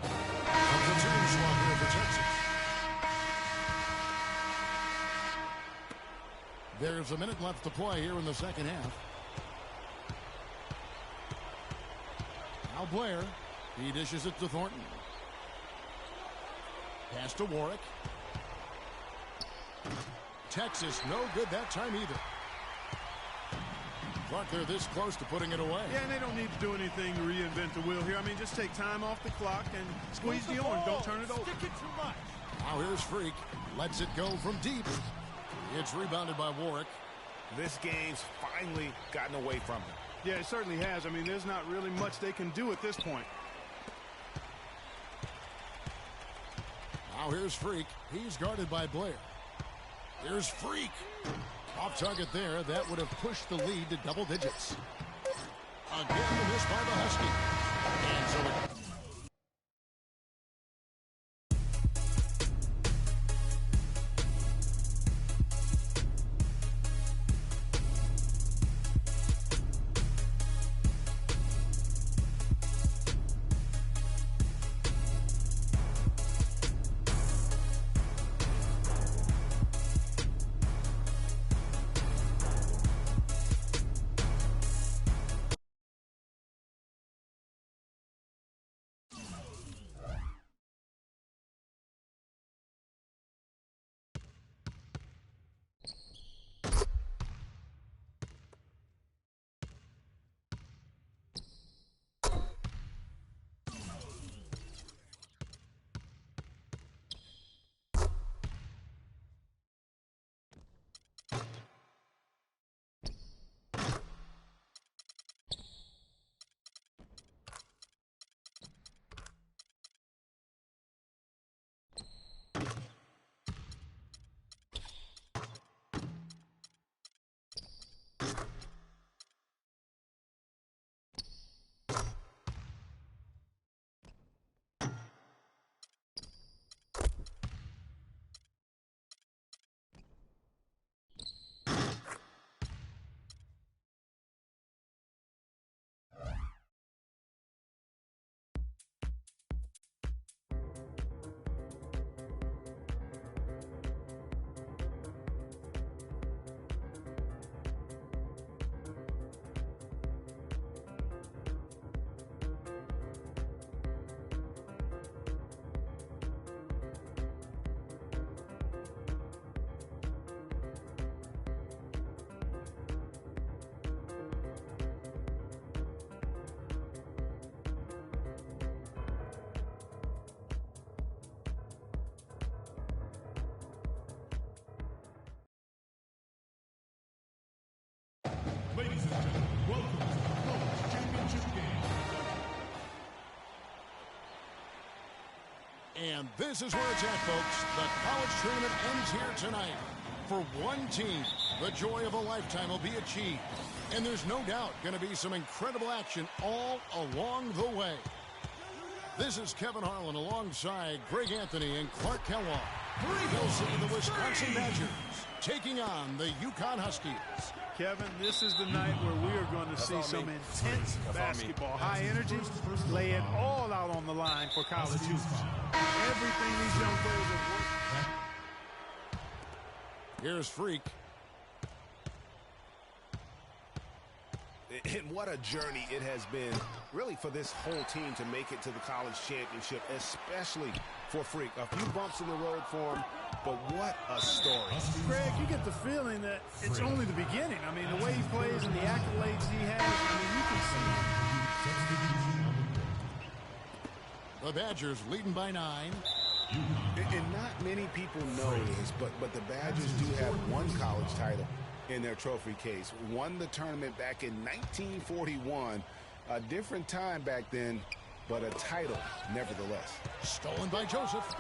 A platoon swap here for Texas. There's a minute left to play here in the second half. Now Blair. He dishes it to Thornton. Pass to Warwick. Texas no good that time either. Clark, they're this close to putting it away. Yeah, and they don't need to do anything to reinvent the wheel here. I mean, just take time off the clock and squeeze the orange. Don't turn it over. Stick it too much. Now here's Freak. Lets it go from deep. It's rebounded by Warwick. This game's finally gotten away from him. Yeah, it certainly has. I mean, there's not really much they can do at this point. Now here's Freak. He's guarded by Blair. Here's Freak. Off target there. That would have pushed the lead to double digits. Again, the miss by the Huskies. And so it Ladies and gentlemen, welcome to the College Championship game. And this is where it's at, folks. The college tournament ends here tonight. For one team, the joy of a lifetime will be achieved. And there's no doubt going to be some incredible action all along the way. This is Kevin Harlan alongside Greg Anthony and Clark Kellogg. They'll see the Wisconsin Badgers taking on the Yukon Huskies. Kevin, this is the night where we are going to see some intense basketball. High energy, lay it all out on the line for college hoops. Everything these young players have worked. Here's Freak. And what a journey it has been, really, for this whole team to make it to the college championship, especially for Freak. A few bumps in the road for him, but what a story. Greg, you get the feeling that it's only the beginning. I mean, the way he plays and the accolades he has, I mean, you can see. The Badgers leading by 9. And not many people know this, but the Badgers do have one college title in their trophy case. Won the tournament back in 1941. A different time back then, but a title nevertheless. Stolen by Joseph.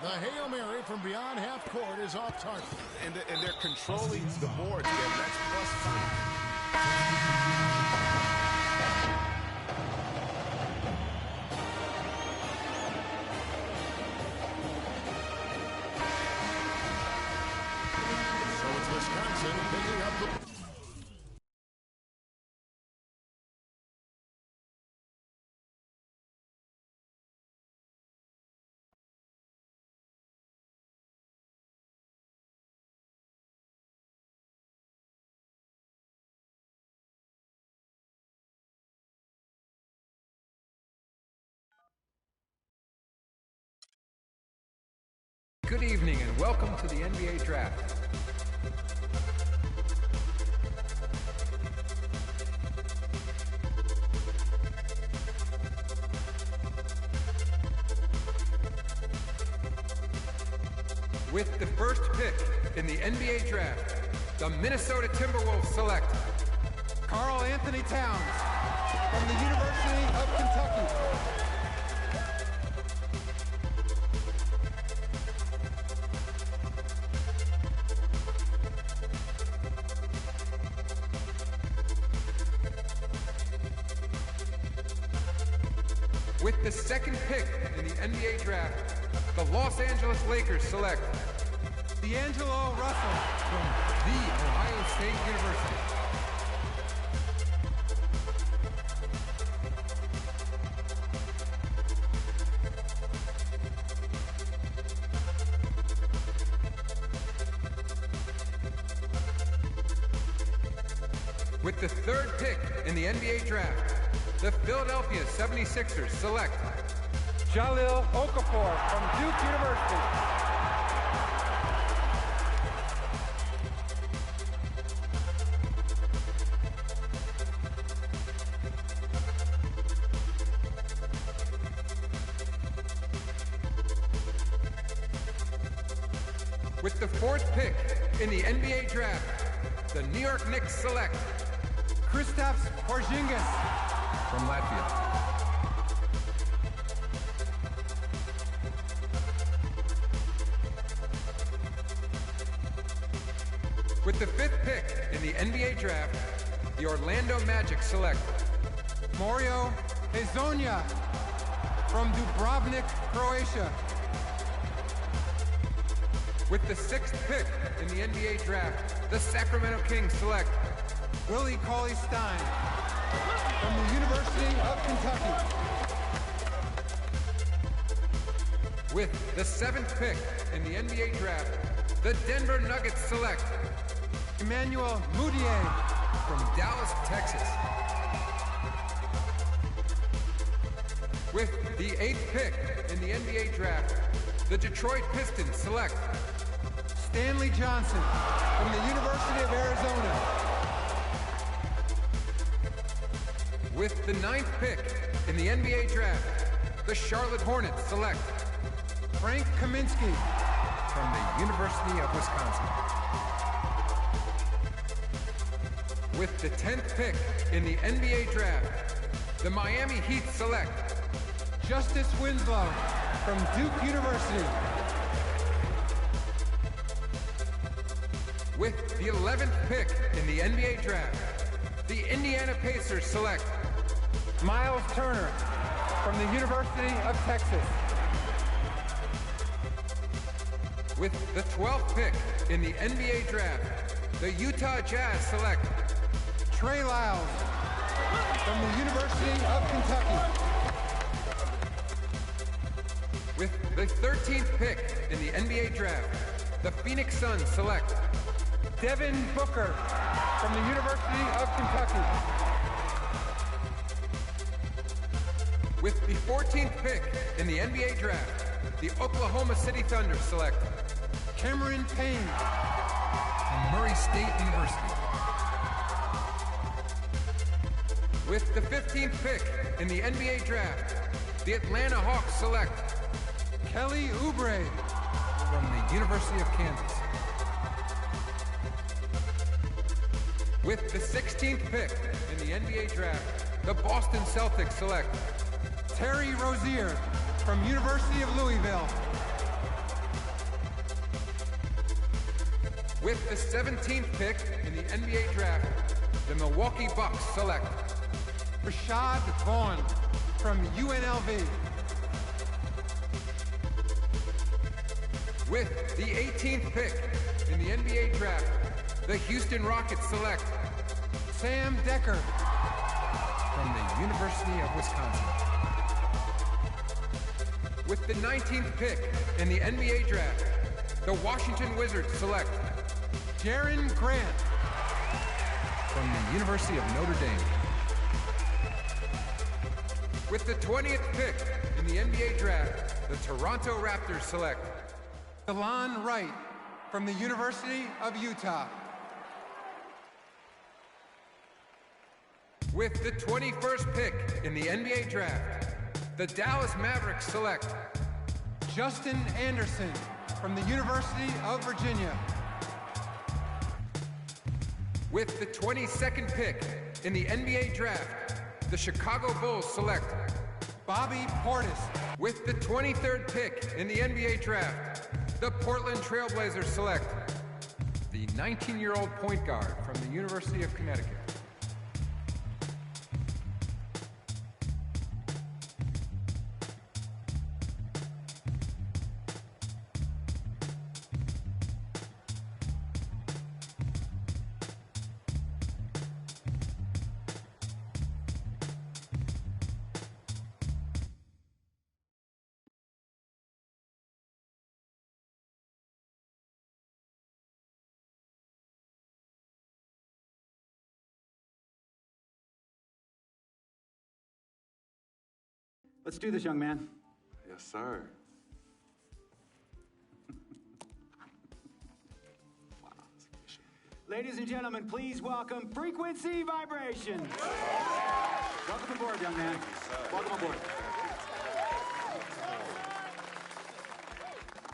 The Hail Mary from beyond half court is off target. And they're controlling the boards, Kevin. That's +5. Wisconsin picking up the... Good evening and welcome to the NBA Draft. With the first pick in the NBA Draft, the Minnesota Timberwolves select Karl Anthony Towns from the University of Kentucky. With the second pick in the NBA Draft, the Los Angeles Lakers select D'Angelo Russell from The Ohio State University. With the third pick in the NBA Draft, the Philadelphia 76ers select Jahlil Okafor from Duke University. With the fourth pick in the NBA Draft, the New York Knicks select Kristaps Porzingis from Latvia. With the fifth pick in the NBA Draft, the Orlando Magic select Mario Hezonja from Dubrovnik, Croatia. With the sixth pick in the NBA Draft, the Sacramento Kings select Willie Cauley-Stein from the University of Kentucky. With the seventh pick in the NBA Draft, the Denver Nuggets select Emmanuel Mudiay from Dallas, Texas. With the eighth pick in the NBA Draft, the Detroit Pistons select Stanley Johnson from the University of Arizona. With the ninth pick in the NBA Draft, the Charlotte Hornets select Frank Kaminsky from the University of Wisconsin. With the 10th pick in the NBA Draft, the Miami Heat select Justice Winslow from Duke University. With the 11th pick in the NBA draft, the Indiana Pacers select Miles Turner from the University of Texas. With the 12th pick in the NBA draft, the Utah Jazz select Trey Lyles from the University of Kentucky. With the 13th pick in the NBA draft, the Phoenix Suns select Devin Booker from the University of Kentucky. With the 14th pick in the NBA draft, the Oklahoma City Thunder select Cameron Payne from Murray State University. With the 15th pick in the NBA draft, the Atlanta Hawks select Kelly Oubre from the University of Kansas. With the 16th pick in the NBA draft, the Boston Celtics select Terry Rozier from University of Louisville. With the 17th pick in the NBA draft, the Milwaukee Bucks select Rashad Vaughn from UNLV. With the 18th pick in the NBA draft, the Houston Rockets select Sam Decker from the University of Wisconsin. With the 19th pick in the NBA draft, the Washington Wizards select Jaren Grant from the University of Notre Dame. With the 20th pick in the NBA draft, the Toronto Raptors select Delon Wright from the University of Utah. With the 21st pick in the NBA draft, the Dallas Mavericks select Justin Anderson from the University of Virginia. With the 22nd pick in the NBA draft, the Chicago Bulls select Bobby Portis. With the 23rd pick in the NBA draft, the Portland Trailblazers select the 19-year-old point guard from the University of Connecticut. Let's do this, young man. Yes, sir. Ladies and gentlemen, please welcome Frequency Vibrations. Welcome aboard, young man. Welcome aboard.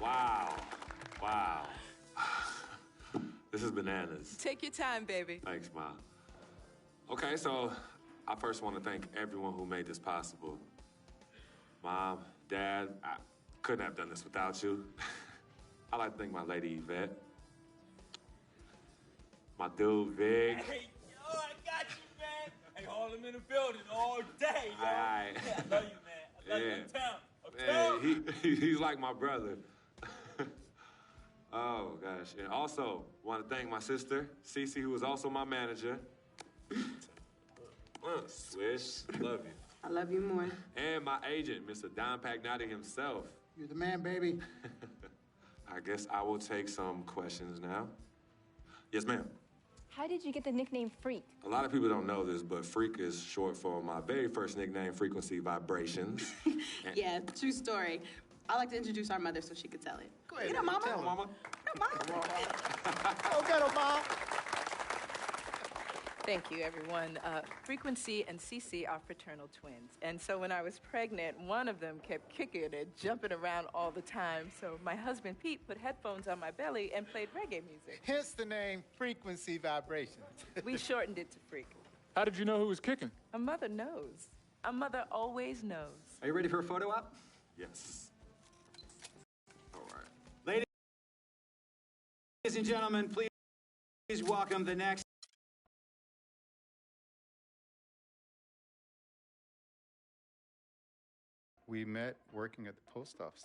Wow. Wow. This is bananas. Take your time, baby. Thanks, Ma. Okay, so I first want to thank everyone who made this possible. Mom, Dad, I couldn't have done this without you. I'd like to thank my lady Yvette. My dude, Vic. Hey, yo, I got you, man. Hey, Harlem in the building all day, yo. Aye. Yeah, I love you, man. I love you uptown. He's like my brother. Oh, gosh. And also, want to thank my sister, Cece, who is also my manager. Swish, love you. I love you more. And my agent, Mr. Don Pagnotti himself. You're the man, baby. I guess I will take some questions now. Yes, ma'am. How did you get the nickname Freak? A lot of people don't know this, but Freak is short for my very first nickname, Frequency Vibrations. Yeah, true story. I like to introduce our mother so she could tell it. Go ahead. You know, Mama. Tell Mama. No, Mama. Go get her, Mom. Thank you, everyone. Frequency and Cece are fraternal twins. And so when I was pregnant, one of them kept kicking and jumping around all the time. So my husband, Pete, put headphones on my belly and played reggae music. Hence the name Frequency Vibrations. We shortened it to Freak. How did you know who was kicking? A mother knows. A mother always knows. Are you ready for a photo op? Yes. All right. Ladies and gentlemen, please. Please welcome the next. We met working at the post office.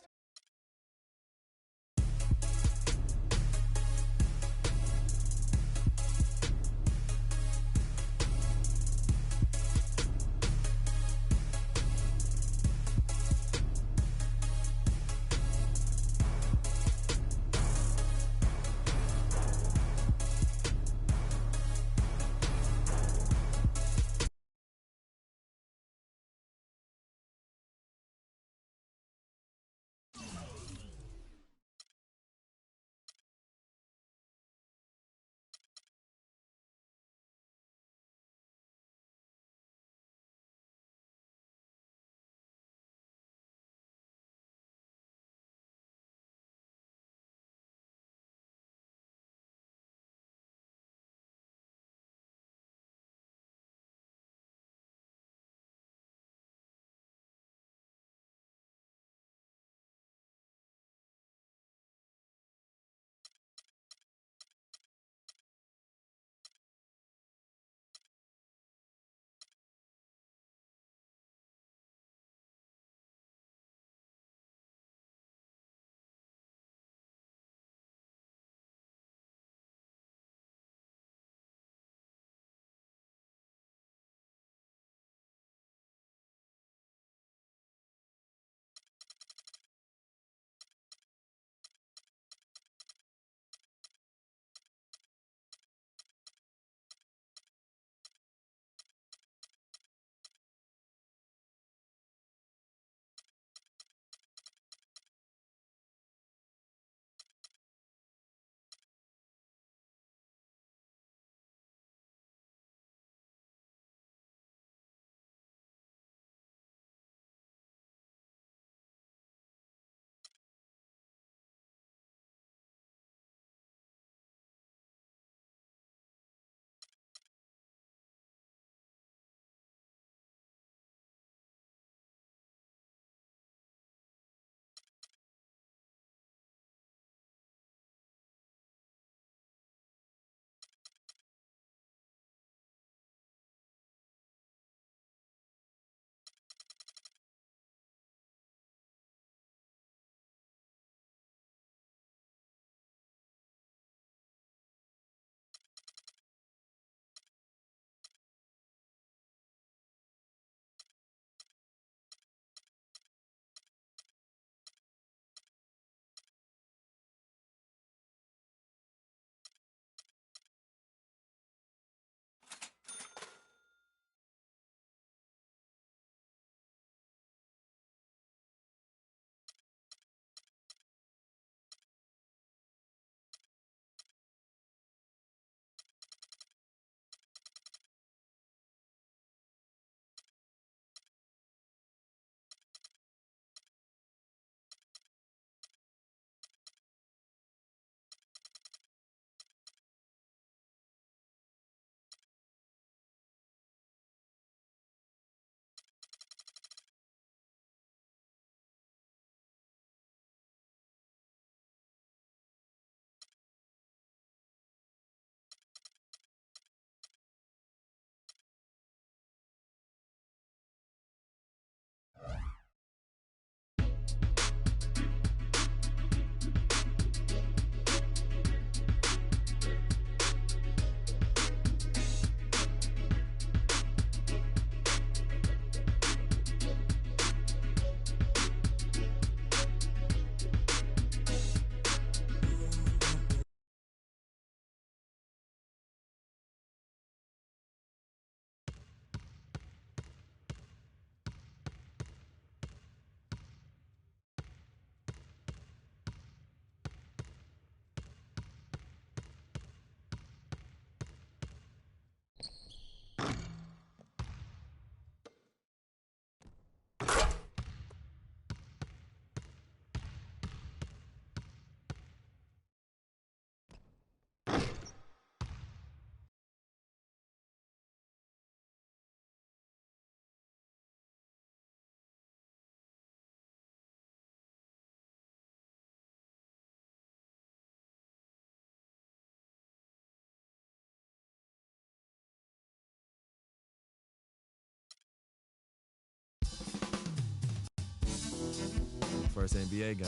first NBA game.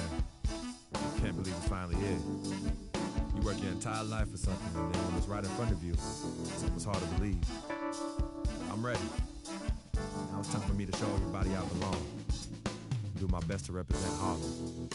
Can't believe it's finally here. You work your entire life for something, and then when it's right in front of you, it's hard to believe. I'm ready. Now it's time for me to show everybody I belong. Do my best to represent Harlem.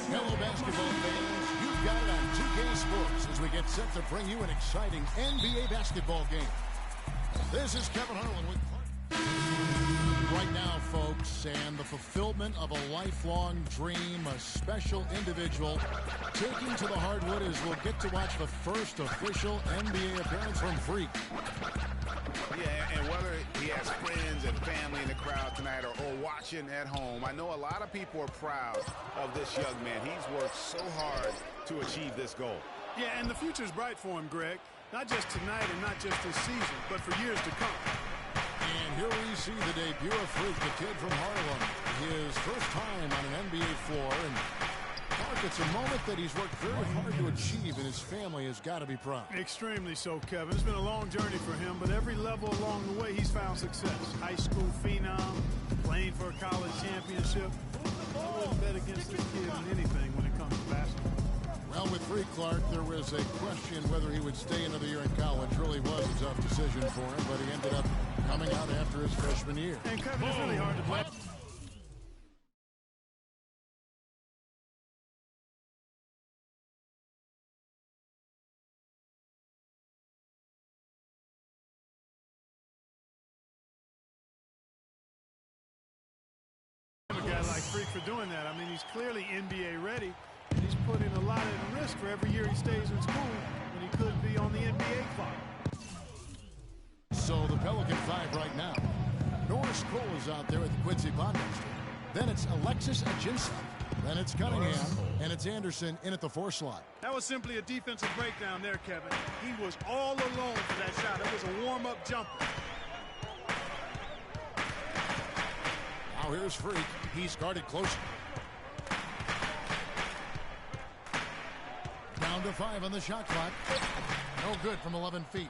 Hello, basketball fans. You've got it on 2K Sports as we get set to bring you an exciting NBA basketball game. This is Kevin Harlan with right now, folks, and the fulfillment of a lifelong dream, a special individual taking to the hardwood as we'll get to watch the first official NBA appearance from Freak. Yeah, and whether he has friends and family in the crowd tonight or watching at home, I know a lot of people are proud of this young man. He's worked so hard to achieve this goal. Yeah, and the future's bright for him, Greg. Not just tonight and not just this season, but for years to come. And here we see the debut of Freak, the kid from Harlem. His first time on an NBA floor, and Mark, it's a moment that he's worked very hard to achieve, and his family has got to be proud. Extremely so, Kevin. It's been a long journey for him, but every level along the way, he's found success. High school phenom, playing for a college championship. I wouldn't bet against this kid in anything when it comes to basketball. Well, with Freak Clark, there was a question whether he would stay another year in college. Really was a tough decision for him, but he ended up coming out after his freshman year. And Kevin, it's really hard to blame. A guy like Freak for doing that. I mean, he's clearly NBA ready, and he's putting a lot at risk for every year he stays in school when he could be on the NBA clock. So the Pelican 5 right now. Norris Cole is out there at the Quincy Pondexter. Then it's Alexis Ajinça. Then it's Cunningham, and it's Anderson in at the 4 slot. That was simply a defensive breakdown there, Kevin. He was all alone for that shot. It was a warm-up jumper. Now here's Freak. He's guarded closer. Down to 5 on the shot clock. No good from 11 feet.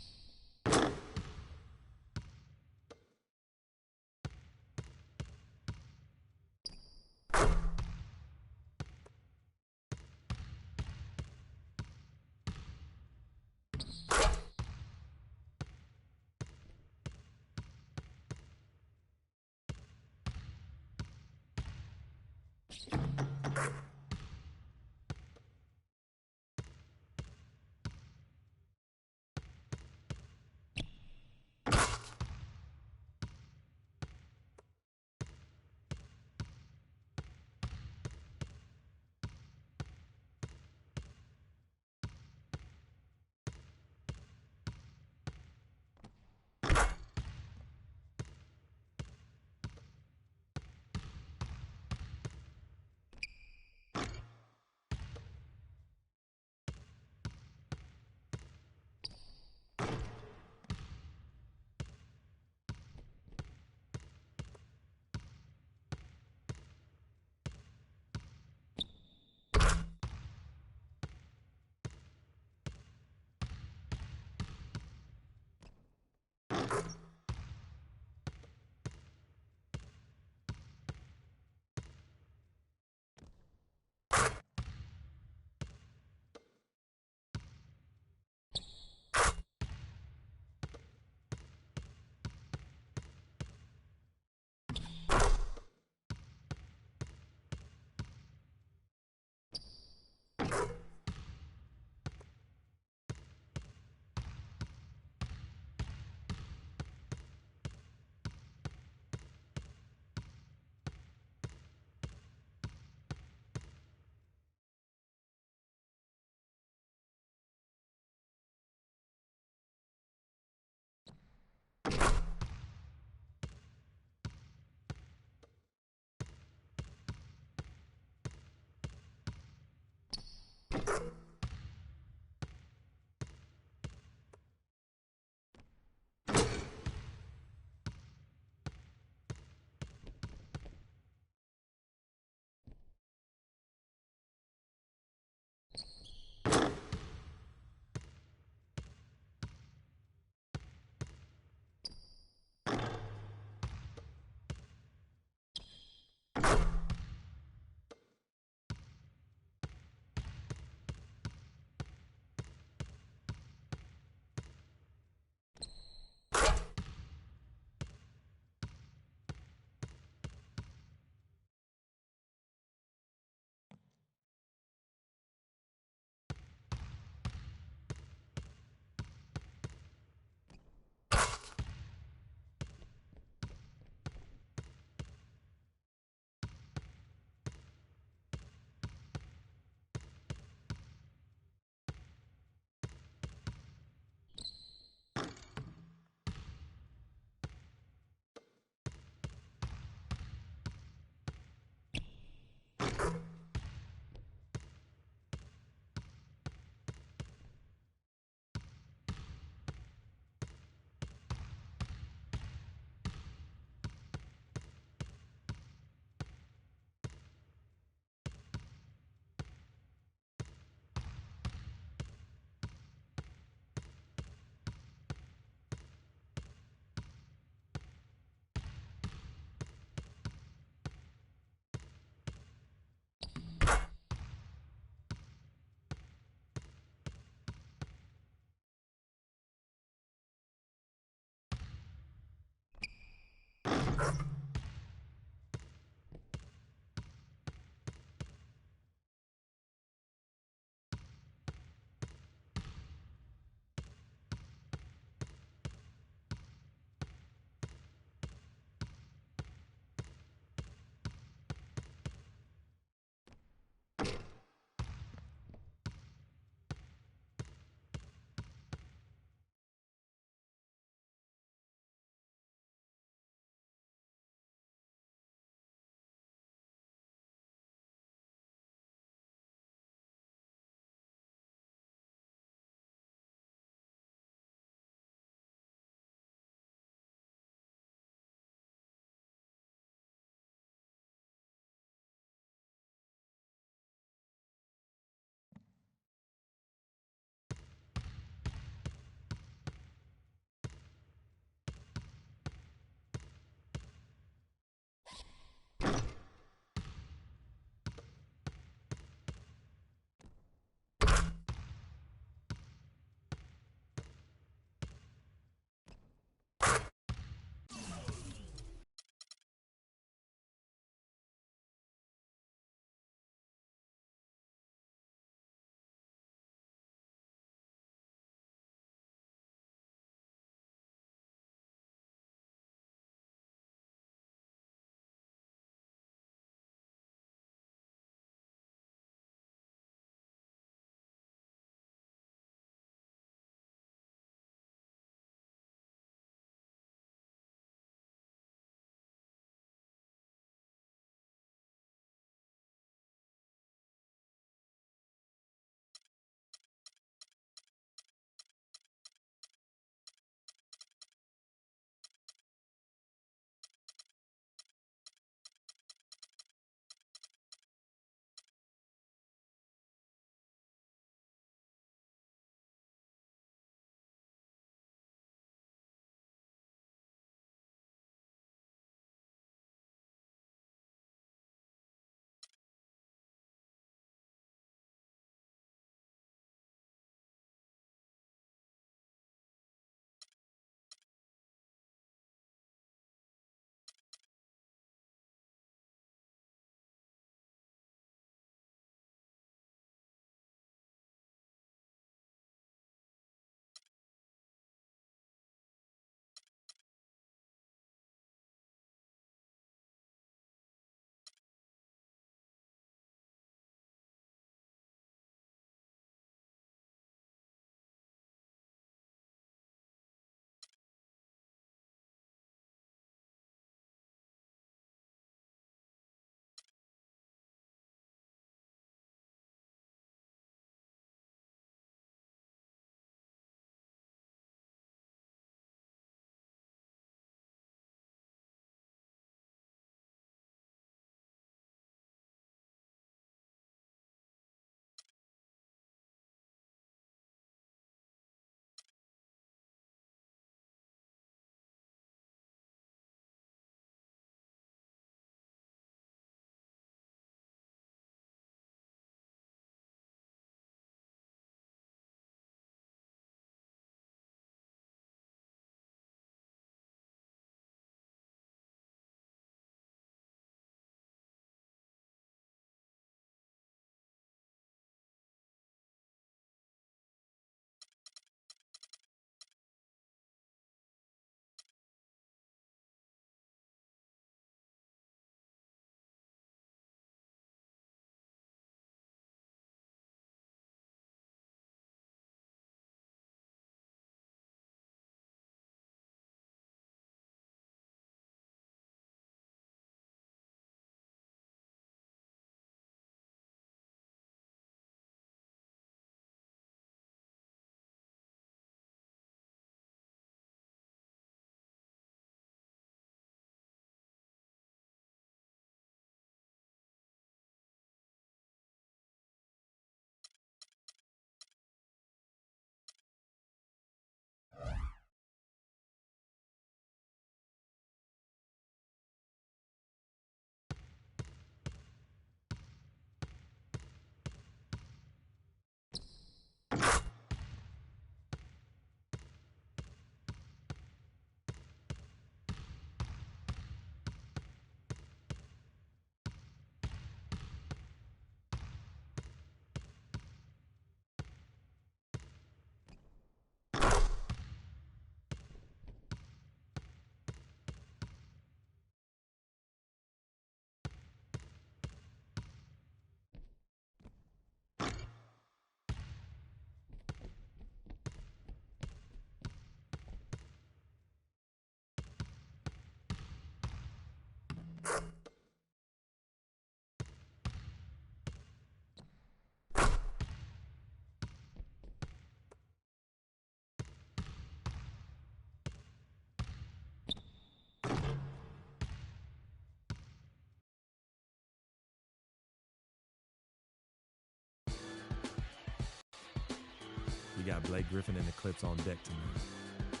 got Blake Griffin and the Clips on deck tonight.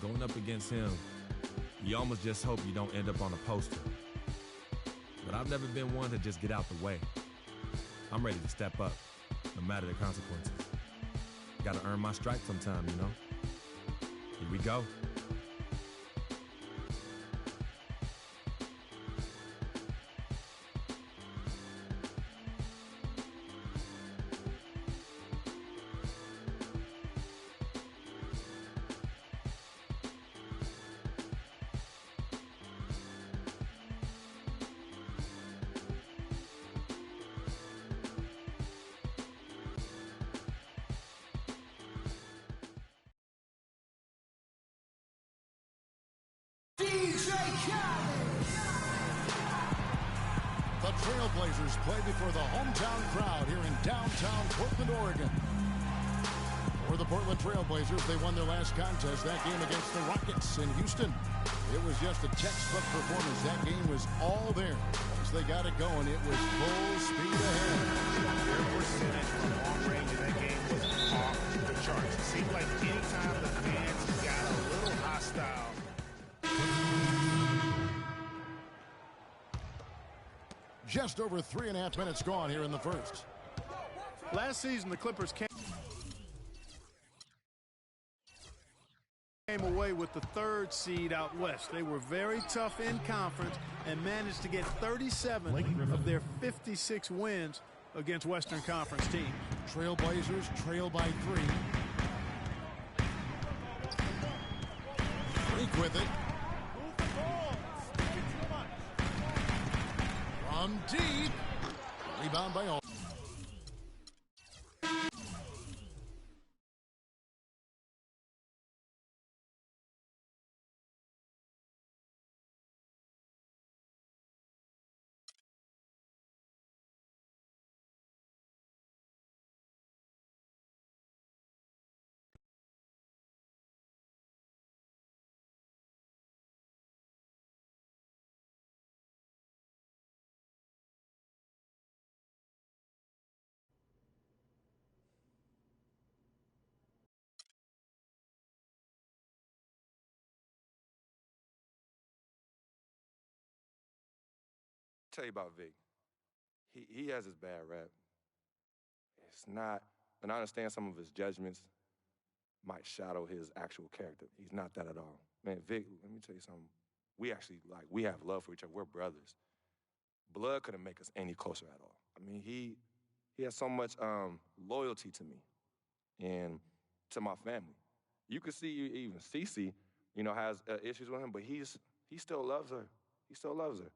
Going up against him, you almost just hope you don't end up on a poster. But I've never been one to just get out the way. I'm ready to step up, no matter the consequences. Gotta earn my stripes sometime, you know? Here we go. The Trailblazers play before the hometown crowd here in downtown Portland, Oregon. For the Portland Trailblazers, they won their last contest, that game against the Rockets in Houston. It was just a textbook performance. That game was all there. Once they got it going, it was full speed ahead. Their percentage from long range in that game was off the charts. It seemed like anytime the fans got a little hostile, just over 3.5 minutes gone here in the first. Last season, the Clippers came away with the 3rd seed out west. They were very tough in conference and managed to get 37 of their 56 wins against Western Conference teams. Trailblazers trail by 3. Freak with it. From deep. Rebound by all. Tell you about Vic. He has his bad rap. It's not, and I understand some of his judgments might shadow his actual character. He's not that at all. Man, Vic, let me tell you something. We actually, we have love for each other. We're brothers. Blood couldn't make us any closer at all. I mean, he has so much loyalty to me and to my family. You can see even Cece, has issues with him, but he still loves her. He still loves her.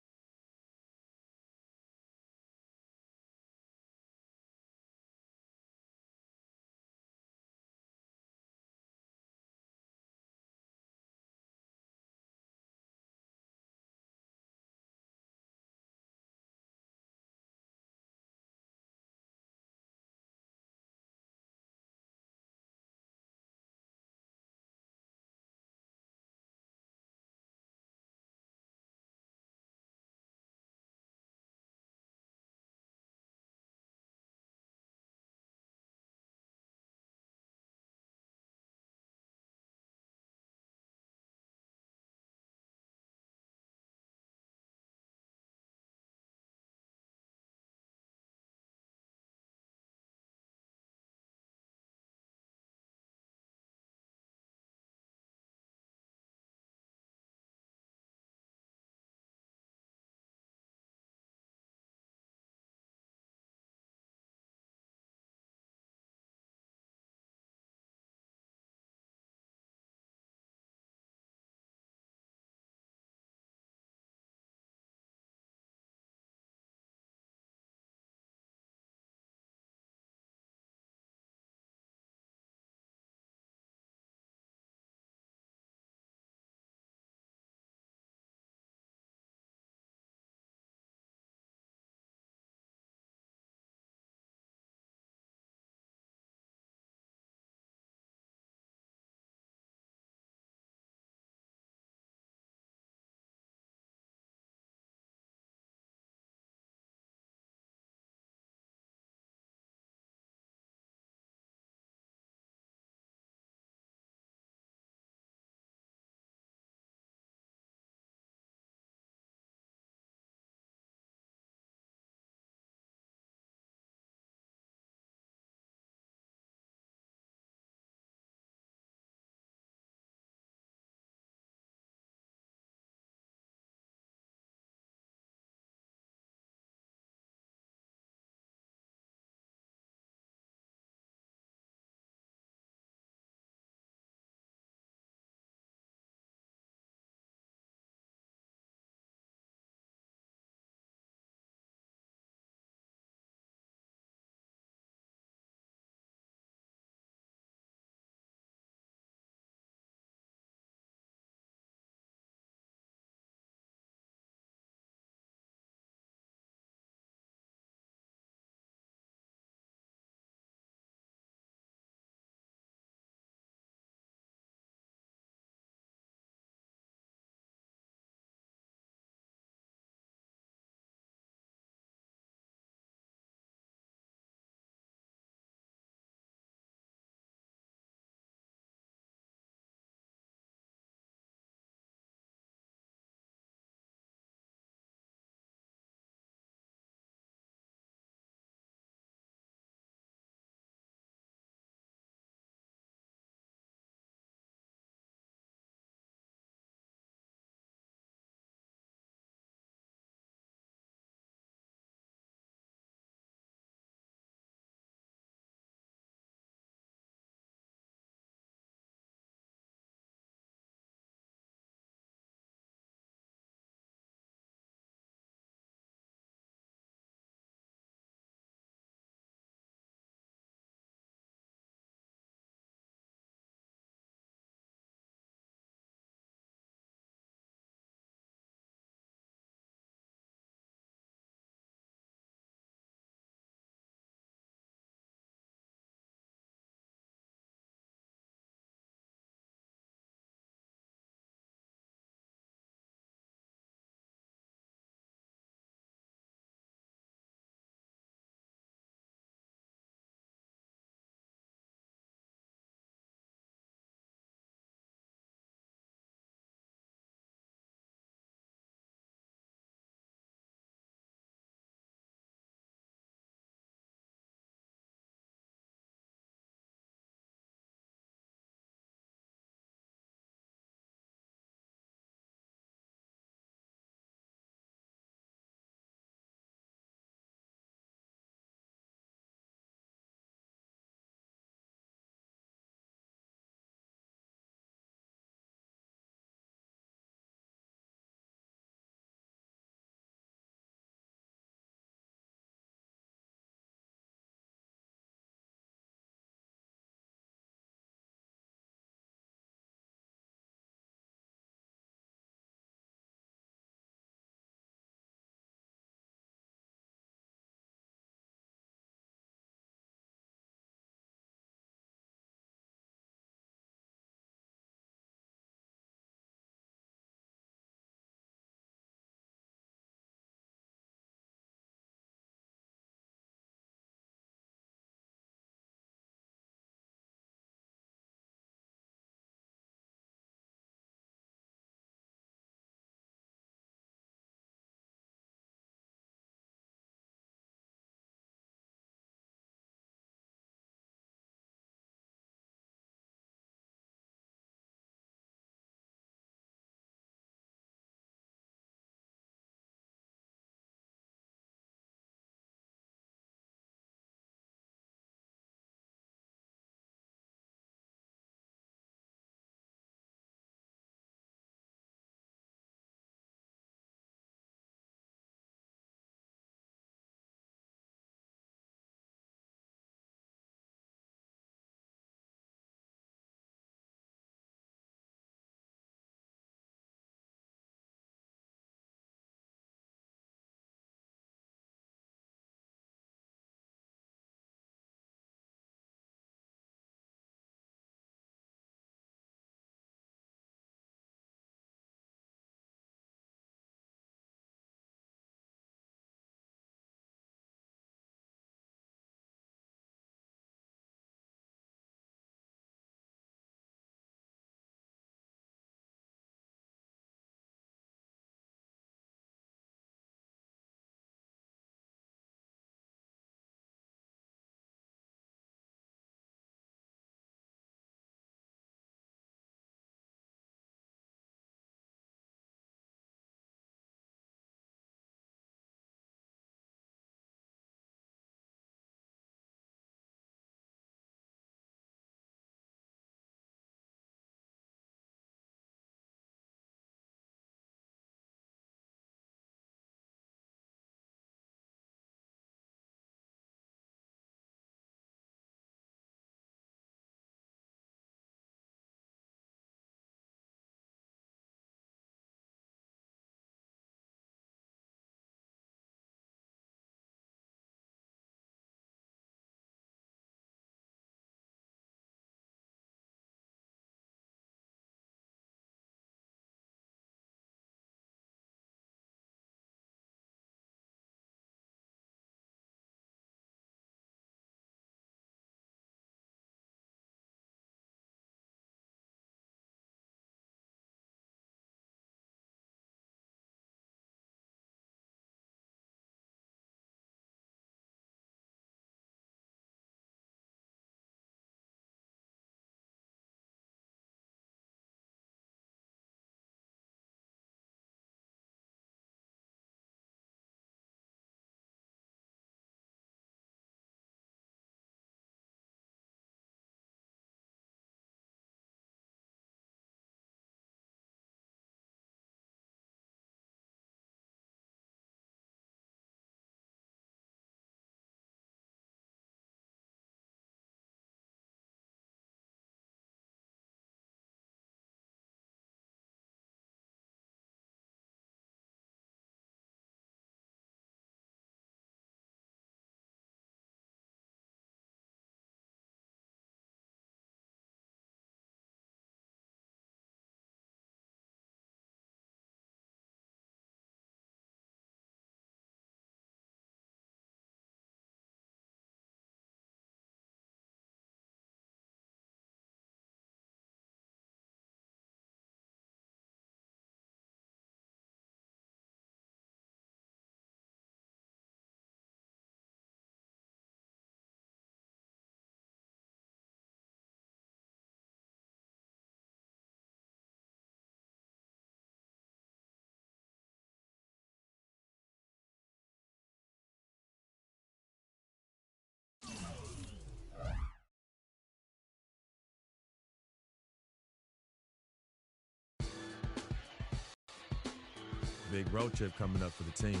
big road trip coming up for the team,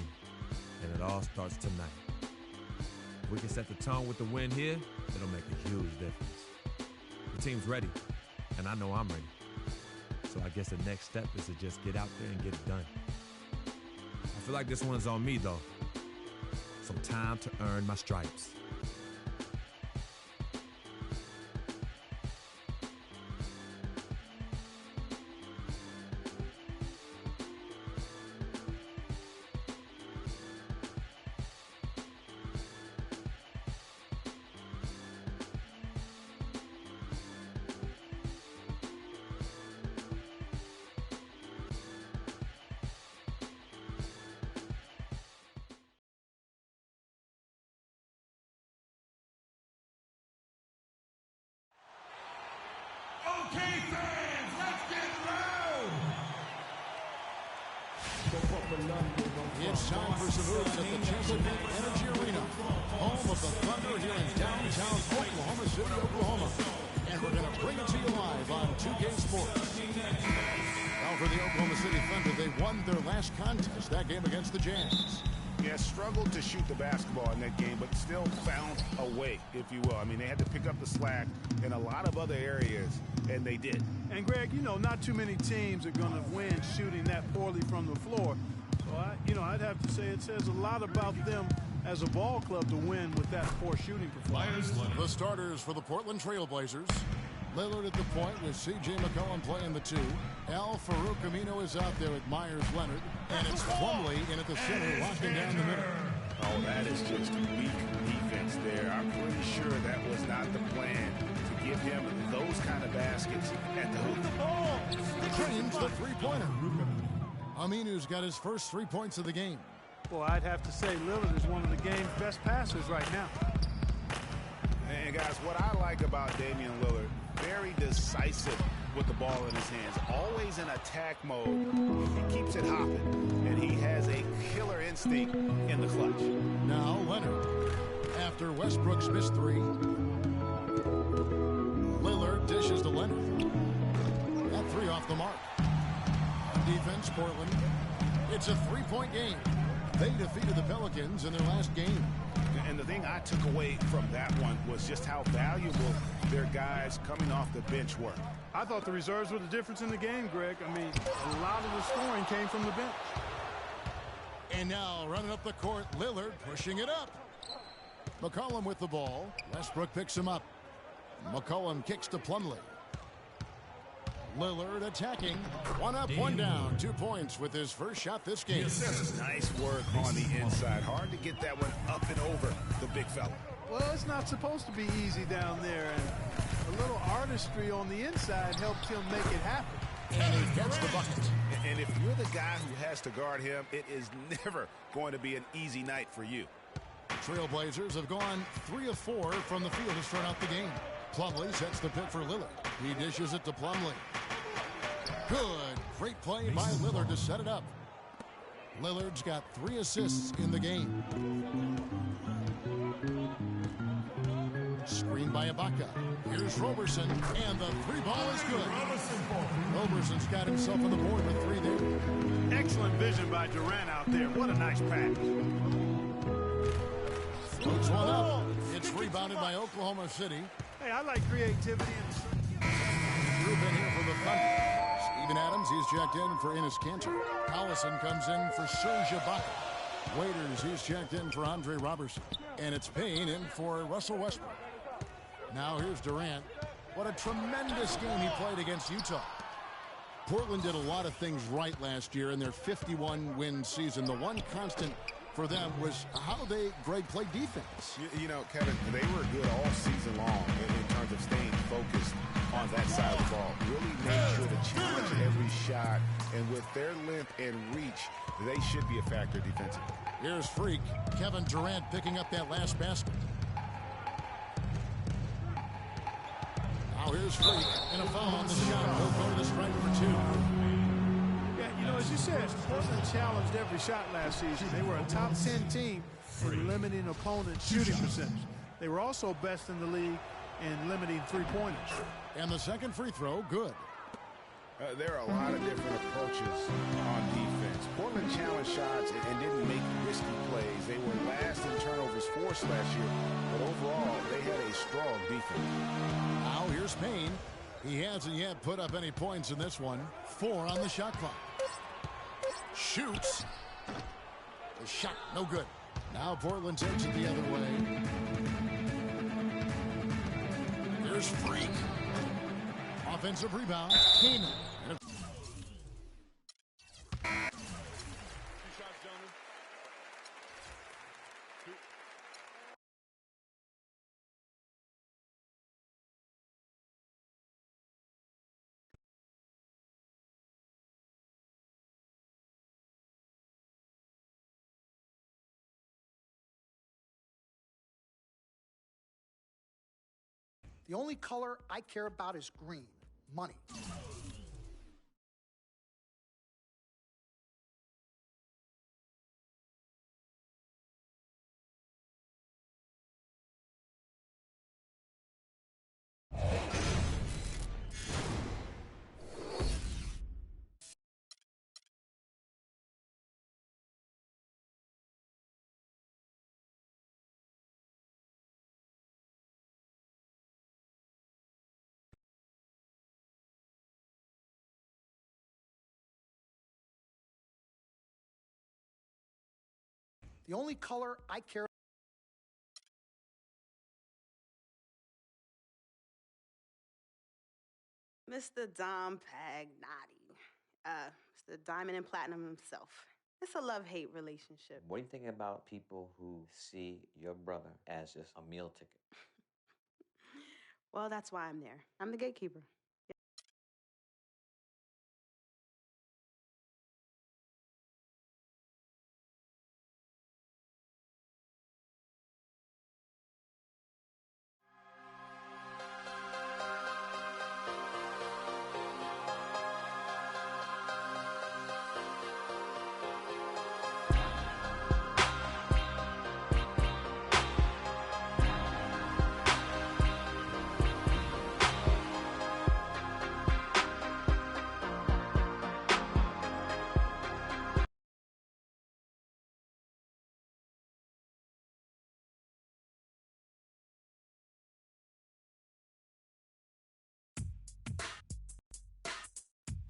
and it all starts tonight. If we can set the tone with the win here, it'll make a huge difference. The team's ready, and I know I'm ready. So I guess the next step is to just get out there and get it done. I feel like this one's on me, though. So time to earn my stripes. Okay, fans, let's get loud! It's time for some moves at the Chesapeake Energy Arena, home of the Thunder here in downtown Oklahoma City, Oklahoma. And we're going to bring it to you live on 2K Sports. Now for the Oklahoma City Thunder, they won their last contest, that game against the Jazz. Yeah, struggled to shoot the basketball in that game, but still found a way, if you will. I mean, they had to pick up the slack in a lot of other areas, and they did. And, Greg, you know, not too many teams are going to win shooting that poorly from the floor. So, I'd have to say it says a lot about them as a ball club to win with that poor shooting performance. The starters for the Portland Trail Blazers. Lillard at the point with C.J. McCollum playing the 2. Al Farouk Amino is out there with Myers Leonard. And it's Plumlee in at the center, locking down the middle. Oh, that is just weak defense there. I'm pretty sure that was not the plan to give him those kind of baskets at the hoop. Drains the three-pointer. Aminu's got his first 3 points of the game. Well, I'd have to say Lillard is one of the game's best passers right now. And, guys, what I like about Damian Lillard, very decisive with the ball in his hands, always in attack mode. He keeps it hopping, and he has a killer instinct in the clutch. Now Leonard. After Westbrook's missed 3, Lillard dishes to Leonard. That 3 off the mark. Defense, Portland. It's a 3-point game. They defeated the Pelicans in their last game. And the thing I took away from that one was just how valuable their guys coming off the bench were. I thought the reserves were the difference in the game, Greg. I mean, a lot of the scoring came from the bench. And now running up the court, Lillard pushing it up. McCollum with the ball. Westbrook picks him up. McCollum kicks to Plumlee. Lillard attacking. 1 up, 1 down. 2 points with his first shot this game. Nice work on the inside. Hard to get that one up and over the big fella. Well, it's not supposed to be easy down there, and a little artistry on the inside helped him make it happen. And he gets the bucket. And if you're the guy who has to guard him, it is never going to be an easy night for you. Trailblazers have gone 3 of 4 from the field to start out the game. Plumlee sets the pick for Lillard. He dishes it to Plumlee. Good. Great play by Lillard to set it up. Lillard's got 3 assists in the game. Screen by Ibaka. Here's Roberson, and the 3 ball is good. Roberson's got himself on the board with 3 there. Excellent vision by Durant out there. What a nice pass. Floats one up. It's rebounded by Oklahoma City. Hey, I like creativity. Group in here for the Thunder. Steven Adams, he's checked in for Enes Kanter. Collison comes in for Serge Ibaka. Waiters, he's checked in for Andre Robertson. And it's Payne in for Russell Westbrook. Now here's Durant. What a tremendous game he played against Utah. Portland did a lot of things right last year in their 51-win season. The one constant for them was how they, Greg, played defense. You know, Kevin, they were good all season long in terms of staying focused on that side of the ball. Really made sure to challenge every shot. And with their length and reach, they should be a factor defensively. Here's Freak. Kevin Durant picking up that last basket. Now here's Freak. And a foul on the shot. He'll go to the strike for 2. Yeah, you know, as you said, Portland challenged every shot last season. They were a top 10 team in limiting opponents' shooting percentage. They were also best in the league in limiting three-pointers. And the second free throw, good. There are a lot of different approaches on defense. Portland challenged shots and didn't make risky plays. They were last in turnovers forced last year, but overall, they had a strong defense. Now here's Payne. He hasn't yet put up any points in this one. 4 on the shot clock. Shoots. The shot, no good. Now Portland takes it the other way. Here's Freak. Offensive rebound. Keenan. The only color I care about is green. Money. The only color I care Mr. Dom Pagnotti. Mr. Diamond and Platinum himself. It's a love-hate relationship. What do you think about people who see your brother as just a meal ticket? Well, that's why I'm there. I'm the gatekeeper.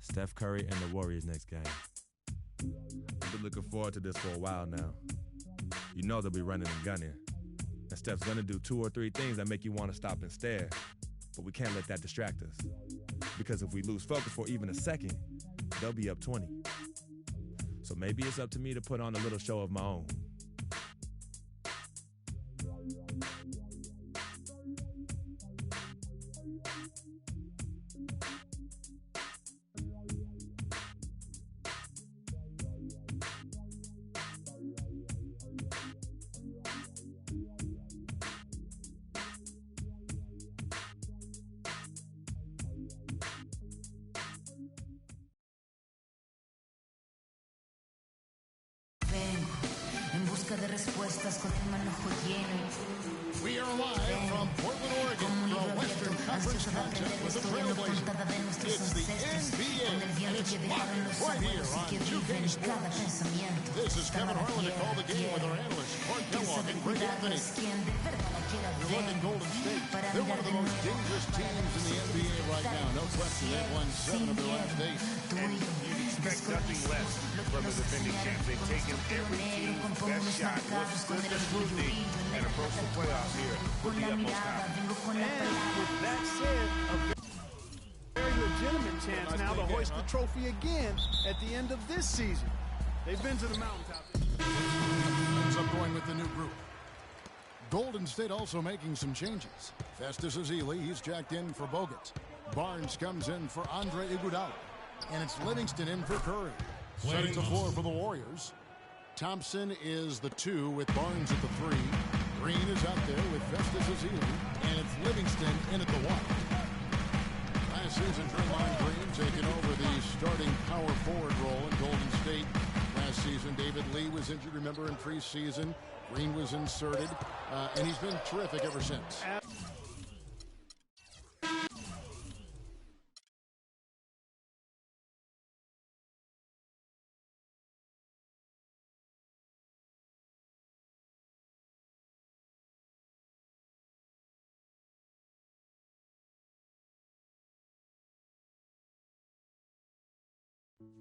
Steph Curry and the Warriors next game. I've been looking forward to this for a while now. You know they'll be running and gunning. And Steph's gonna do 2 or 3 things that make you want to stop and stare. But we can't let that distract us. Because if we lose focus for even a second, they'll be up 20. So maybe it's up to me to put on a little show of my own. De respuestas con el manojo lleno. We are live from Portland, Oregon, for a Western Conference contest with the Trailblazers. It's the NBA, and it's live right here on 2K Sports. This is Kevin Harlan to call the game with our analysts, Clark Kellogg and Greg Anthony. You're looking Golden State. They're one of the most dangerous teams in the NBA right now. No question, they've won 7 of their last 8. And you'd expect nothing less from the defending champs. They've taken every team's best shot, withstood the scrutiny, and approached the playoffs here with the utmost confidence. And with that said, a very legitimate chance now to hoist the trophy again at the end of this season. They've been to the mountaintop. Ends up going with the new group. Golden State also making some changes. Festus Ezeli, he's jacked in for Bogut. Barnes comes in for Andre Iguodala. And it's Livingston in for Curry. Setting the floor for the Warriors. Thompson is the 2 with Barnes at the 3. Green is out there with Festus Ezeli. And it's Livingston in at the 1. Last season, Draymond Green taking over the starting power forward role in Golden State. Last season, David Lee was injured, remember, in preseason. Green was inserted, and he's been terrific ever since.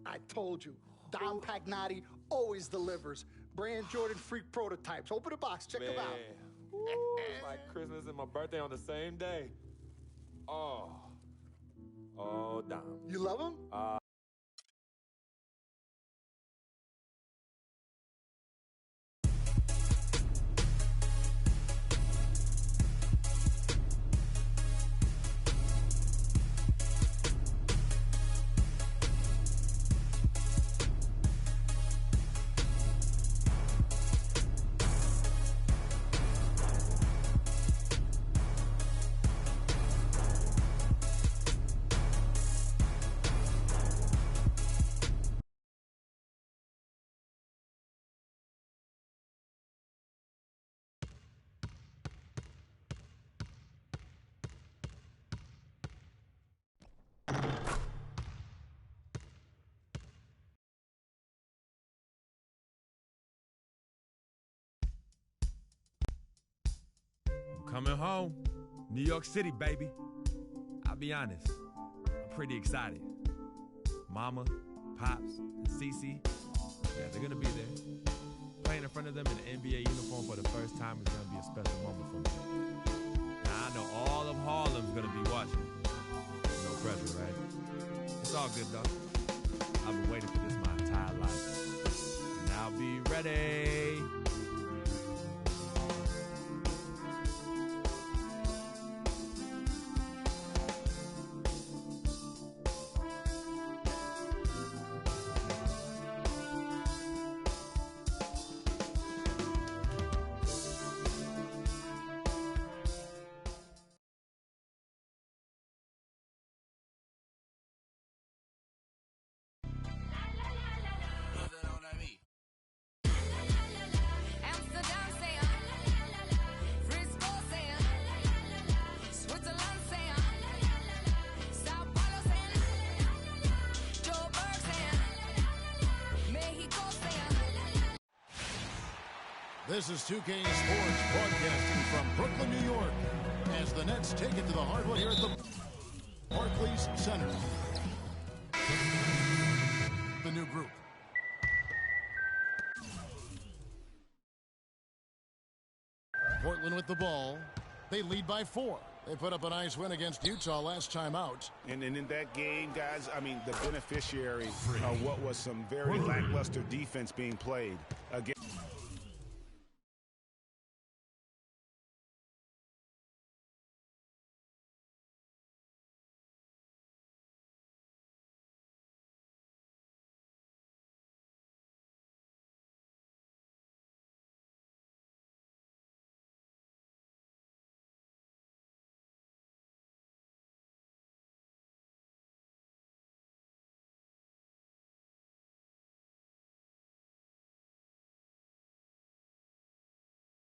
I told you, Dom Pagnotti always delivers. Brand Jordan Freak prototypes. Open the box, check them out. Ooh, it's like Christmas and my birthday on the same day. Oh, Dom. You love them? Coming home. New York City, baby. I'll be honest, I'm pretty excited. Mama, Pops, and Cece, yeah, they're gonna be there. Playing in front of them in an NBA uniform for the first time is gonna be a special moment for me. Now, I know all of Harlem's gonna be watching. No pressure, right? It's all good, though. I've been waiting for this my entire life. And I'll be ready. This is 2K Sports broadcasting from Brooklyn, New York, as the Nets take it to the hardwood here at the Barclays Center. The new group. Portland with the ball. They lead by 4. They put up a nice win against Utah last time out. And in that game, guys, I mean, the beneficiary of what was some very lackluster defense being played against.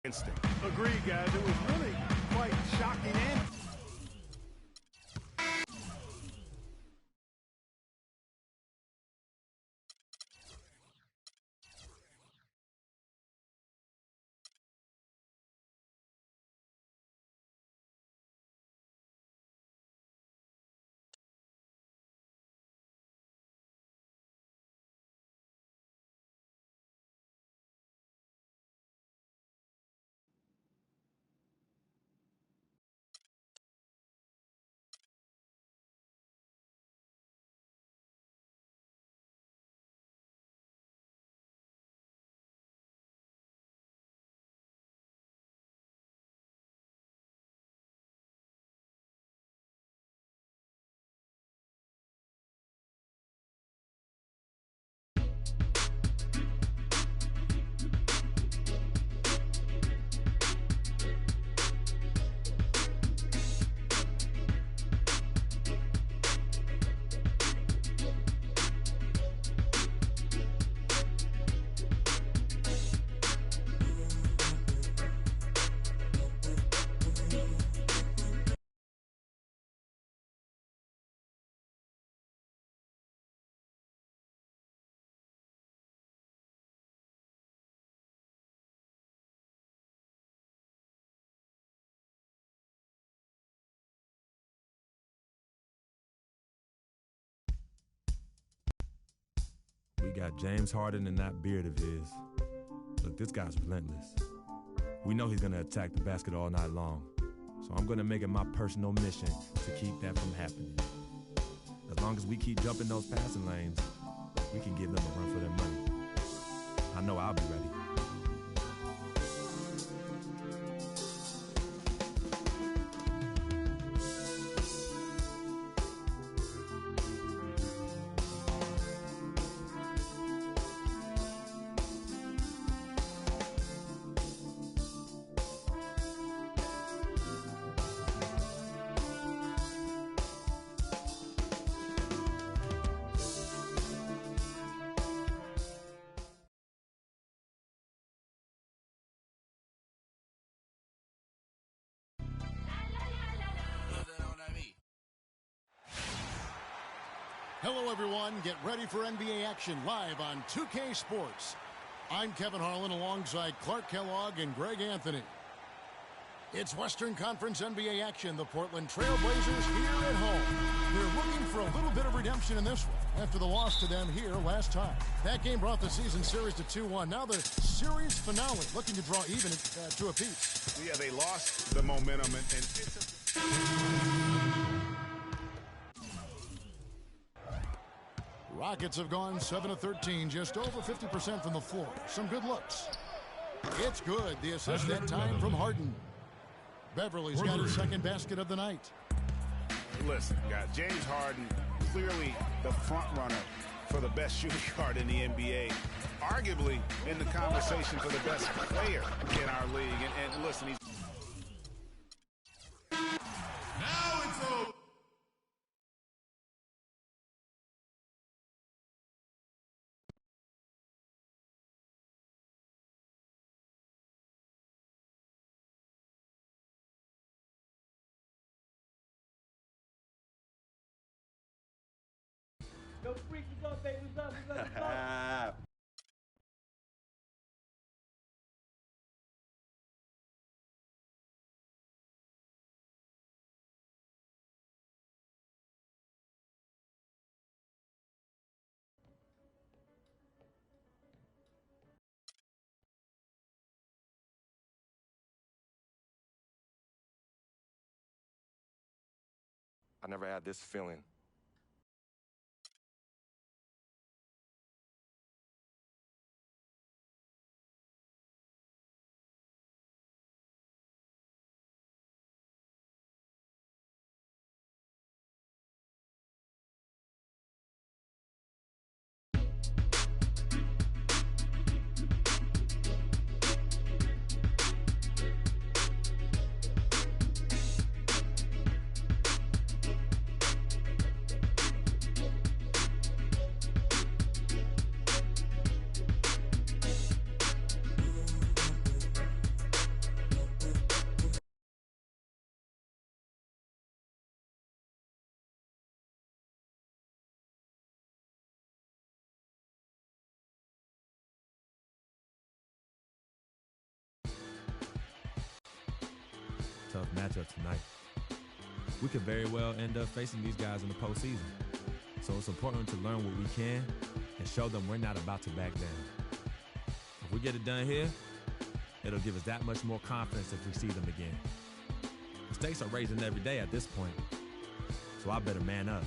Instinct. Agreed, guys. It was really quite shocking and We got James Harden and that beard of his. Look, this guy's relentless. We know he's going to attack the basket all night long. So I'm going to make it my personal mission to keep that from happening. As long as we keep jumping those passing lanes, we can give them a run for their money. I know I'll be ready. Hello, everyone. Get ready for NBA action live on 2K Sports. I'm Kevin Harlan alongside Clark Kellogg and Greg Anthony. It's Western Conference NBA action. The Portland Trail Blazers here at home. They're looking for a little bit of redemption in this one after the loss to them here last time. That game brought the season series to 2-1. Now the series finale, looking to draw even to a piece. Yeah, they lost the momentum and Rockets have gone 7 of 13, just over 50% from the floor. Some good looks. It's good. The assist that time from Harden. Beverly's got his second basket of the night. Listen, guys, James Harden, clearly the front runner for the best shooting guard in the NBA. Arguably in the conversation for the best player in our league. And listen, he's... Now it's over. Yo, freak, what's up, baby? What's up? I never had this feeling. Tough matchup tonight. We could very well end up facing these guys in the postseason. So it's important to learn what we can and show them we're not about to back down. If we get it done here, it'll give us that much more confidence if we see them again. The stakes are raising every day at this point, so I better man up.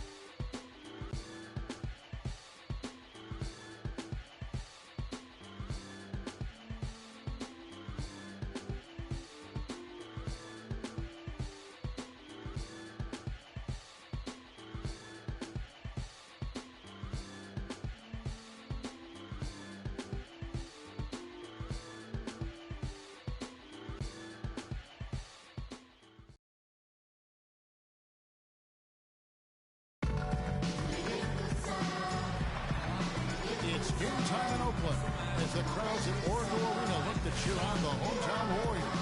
It's game time in Oakland as the crowds at Oracle Arena look to cheer on the hometown Warriors.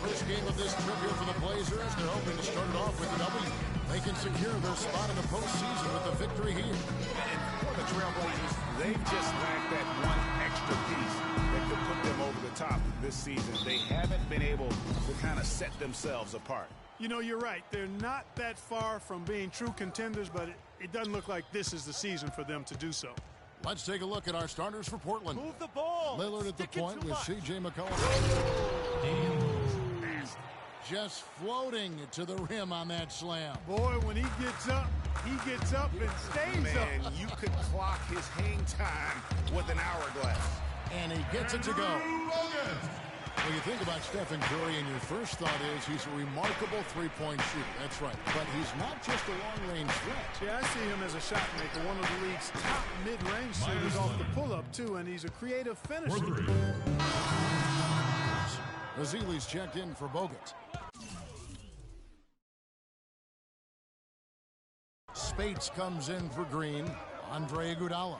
First game of this trip here for the Blazers. They're hoping to start it off with a W. They can secure their spot in the postseason with a victory here. And for the Trailblazers, they've just lacked that one extra piece that could put them over the top this season. They haven't been able to kind of set themselves apart. You know, you're right. They're not that far from being true contenders, but it doesn't look like this is the season for them to do so. Let's take a look at our starters for Portland. Move the ball. Lillard at the point with C.J. McCollum. Just floating to the rim on that slam. Boy, when he gets up and stays up. Man, you could clock his hang time with an hourglass. And he gets it to go. When you think about Stephen Curry, and your first thought is he's a remarkable three-point shooter. That's right. But he's not just a long-range threat. Yeah, I see him as a shot maker, one of the league's top mid-range shooters off the pull-up, too, and he's a creative finisher. Ezeli's checked in for Bogut. Spates comes in for Green. Andre Iguodala.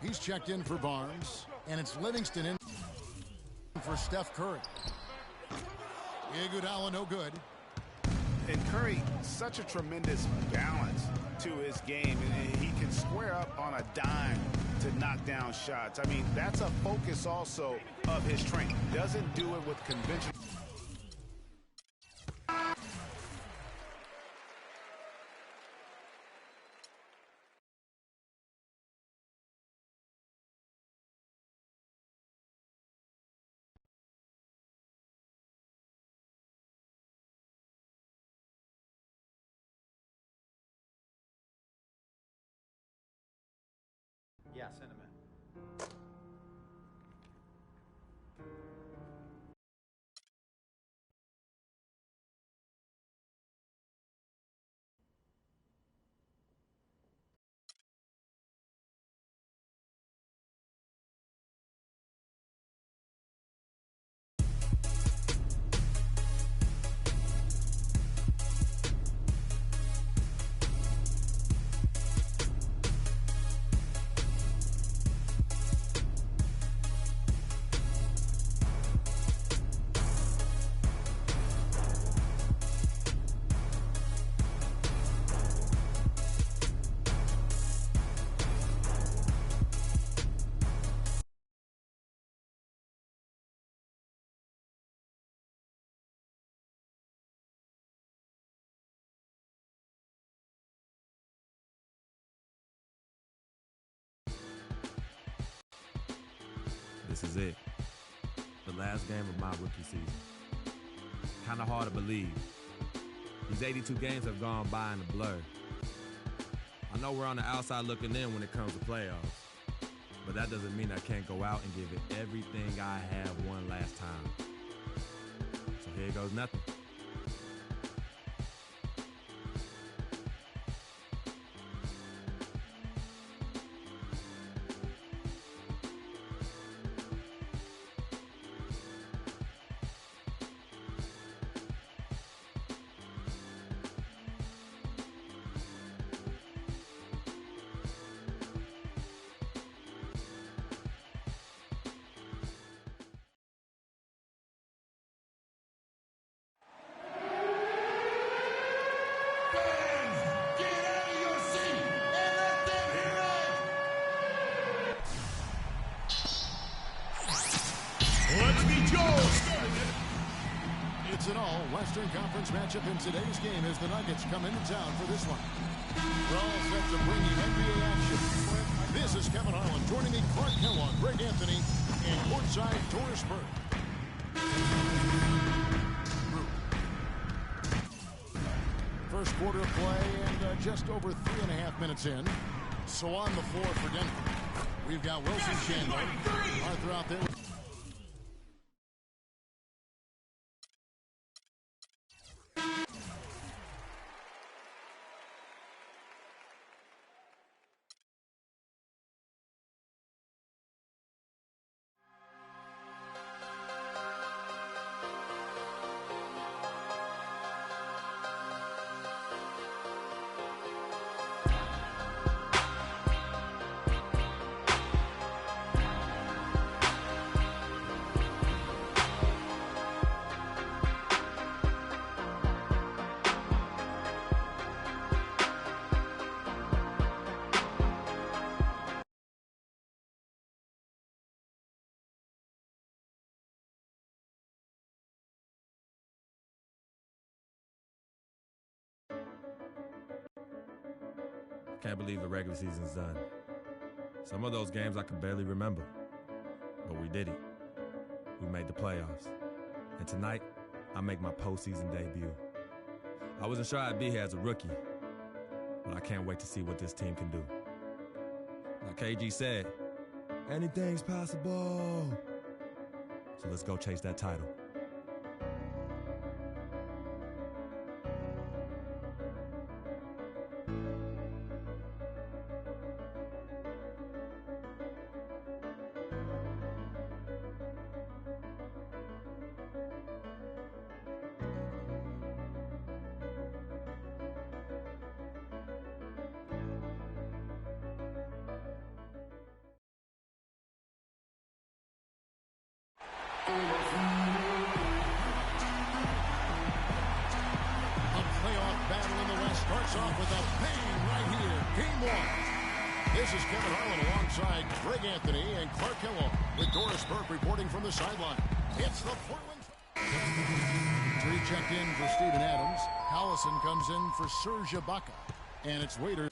He's checked in for Barnes. And it's Livingston in for Steph Curry. Iguodala no good. And Curry, such a tremendous balance to his game. And he can square up on a dime to knock down shots. I mean, that's a focus also of his strength. Doesn't do it with conventional. Yeah, send him in. This is it. The last game of my rookie season. Kind of hard to believe. These 82 games have gone by in a blur. I know we're on the outside looking in when it comes to playoffs, but that doesn't mean I can't go out and give it everything I have one last time. So here goes nothing. It's an all-Western Conference matchup in today's game as the Nuggets come into town for this one. We're all set to bring you NBA action. This is Kevin Harlan joining me, Clark Kellogg, Greg Anthony, and courtside Doris Burke. First quarter of play and just over 3.5 minutes in. So on the floor for Denver, we've got Wilson Chandler. Arthur out there. Can't believe the regular season's done. Some of those games I could barely remember, but we did it. We made the playoffs. And tonight, I make my postseason debut. I wasn't sure I'd be here as a rookie, but I can't wait to see what this team can do. Like KG said, anything's possible. So let's go chase that title. A playoff battle in the West starts off with a bang right here. Game one. This is Kevin Harlan alongside Greg Anthony and Clark Kellogg with Doris Burke reporting from the sideline. It's the Portland. Three checked in for Steven Adams. Collison comes in for Serge Ibaka. And it's Waiters.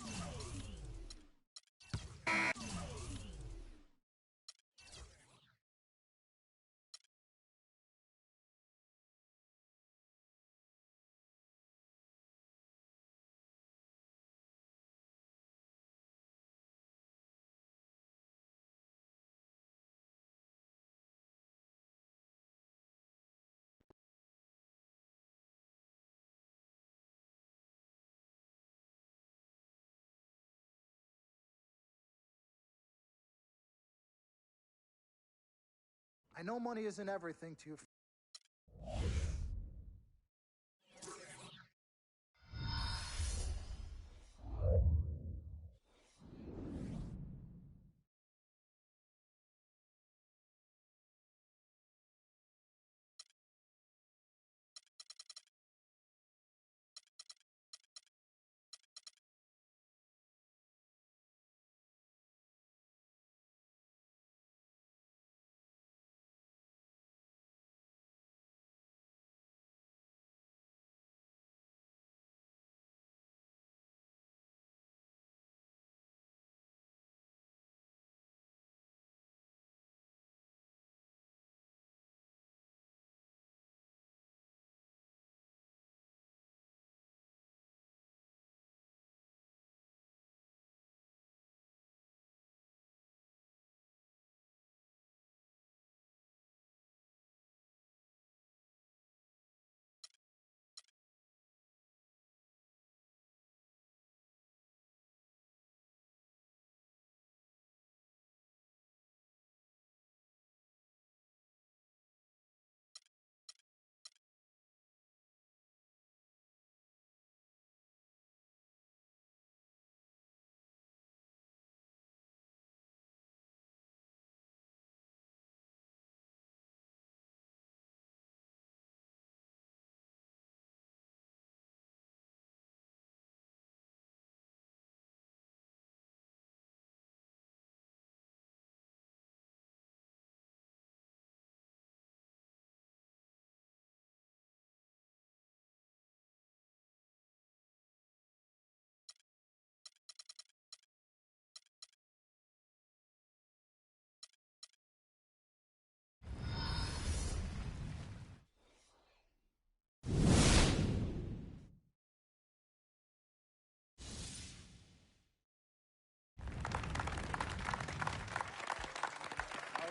I know money isn't everything to you.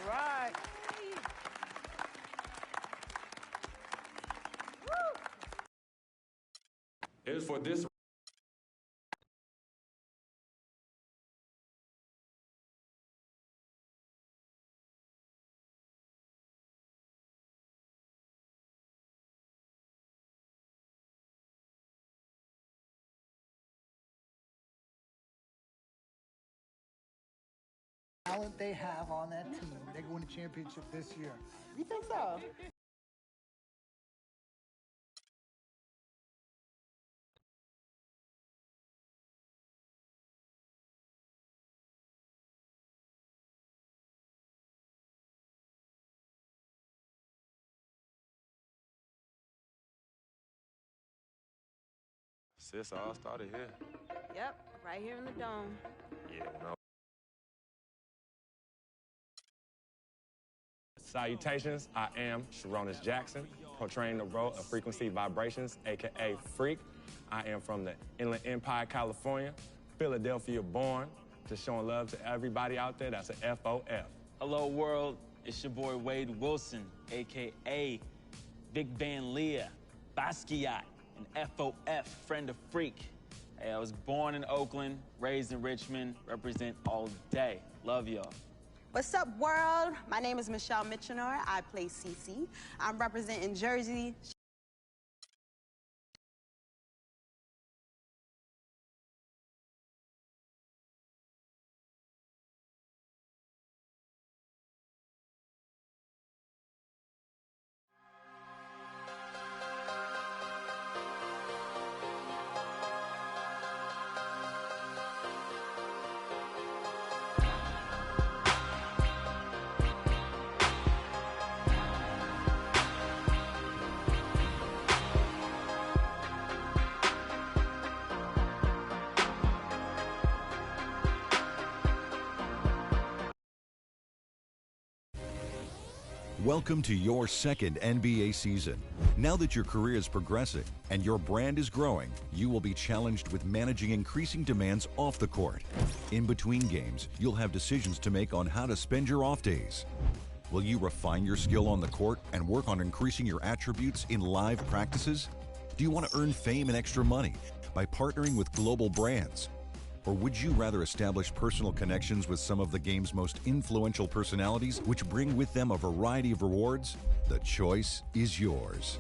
All right. It is for this. Talent they have on that team, they're going to win the championship this year. You think so? Sis all started here. Yep, right here in the dome. Yeah, when I Salutations, I am Sharonis Jackson, portraying the role of Frequency Vibrations, a.k.a. Freak. I am from the Inland Empire, California, Philadelphia born, just showing love to everybody out there. That's an F-O-F. Hello, world. It's your boy Wade Wilson, a.k.a. Big Van Leah, Basquiat, and F-O-F, friend of Freak. Hey, I was born in Oakland, raised in Richmond, represent all day. Love y'all. What's up, world? My name is Michelle Mitchenor. I play Cece. I'm representing Jersey. Welcome to your second NBA season. Now that your career is progressing and your brand is growing, you will be challenged with managing increasing demands off the court. In between games, you'll have decisions to make on how to spend your off days. Will you refine your skill on the court and work on increasing your attributes in live practices? Do you want to earn fame and extra money by partnering with global brands? Or would you rather establish personal connections with some of the game's most influential personalities, which bring with them a variety of rewards? The choice is yours.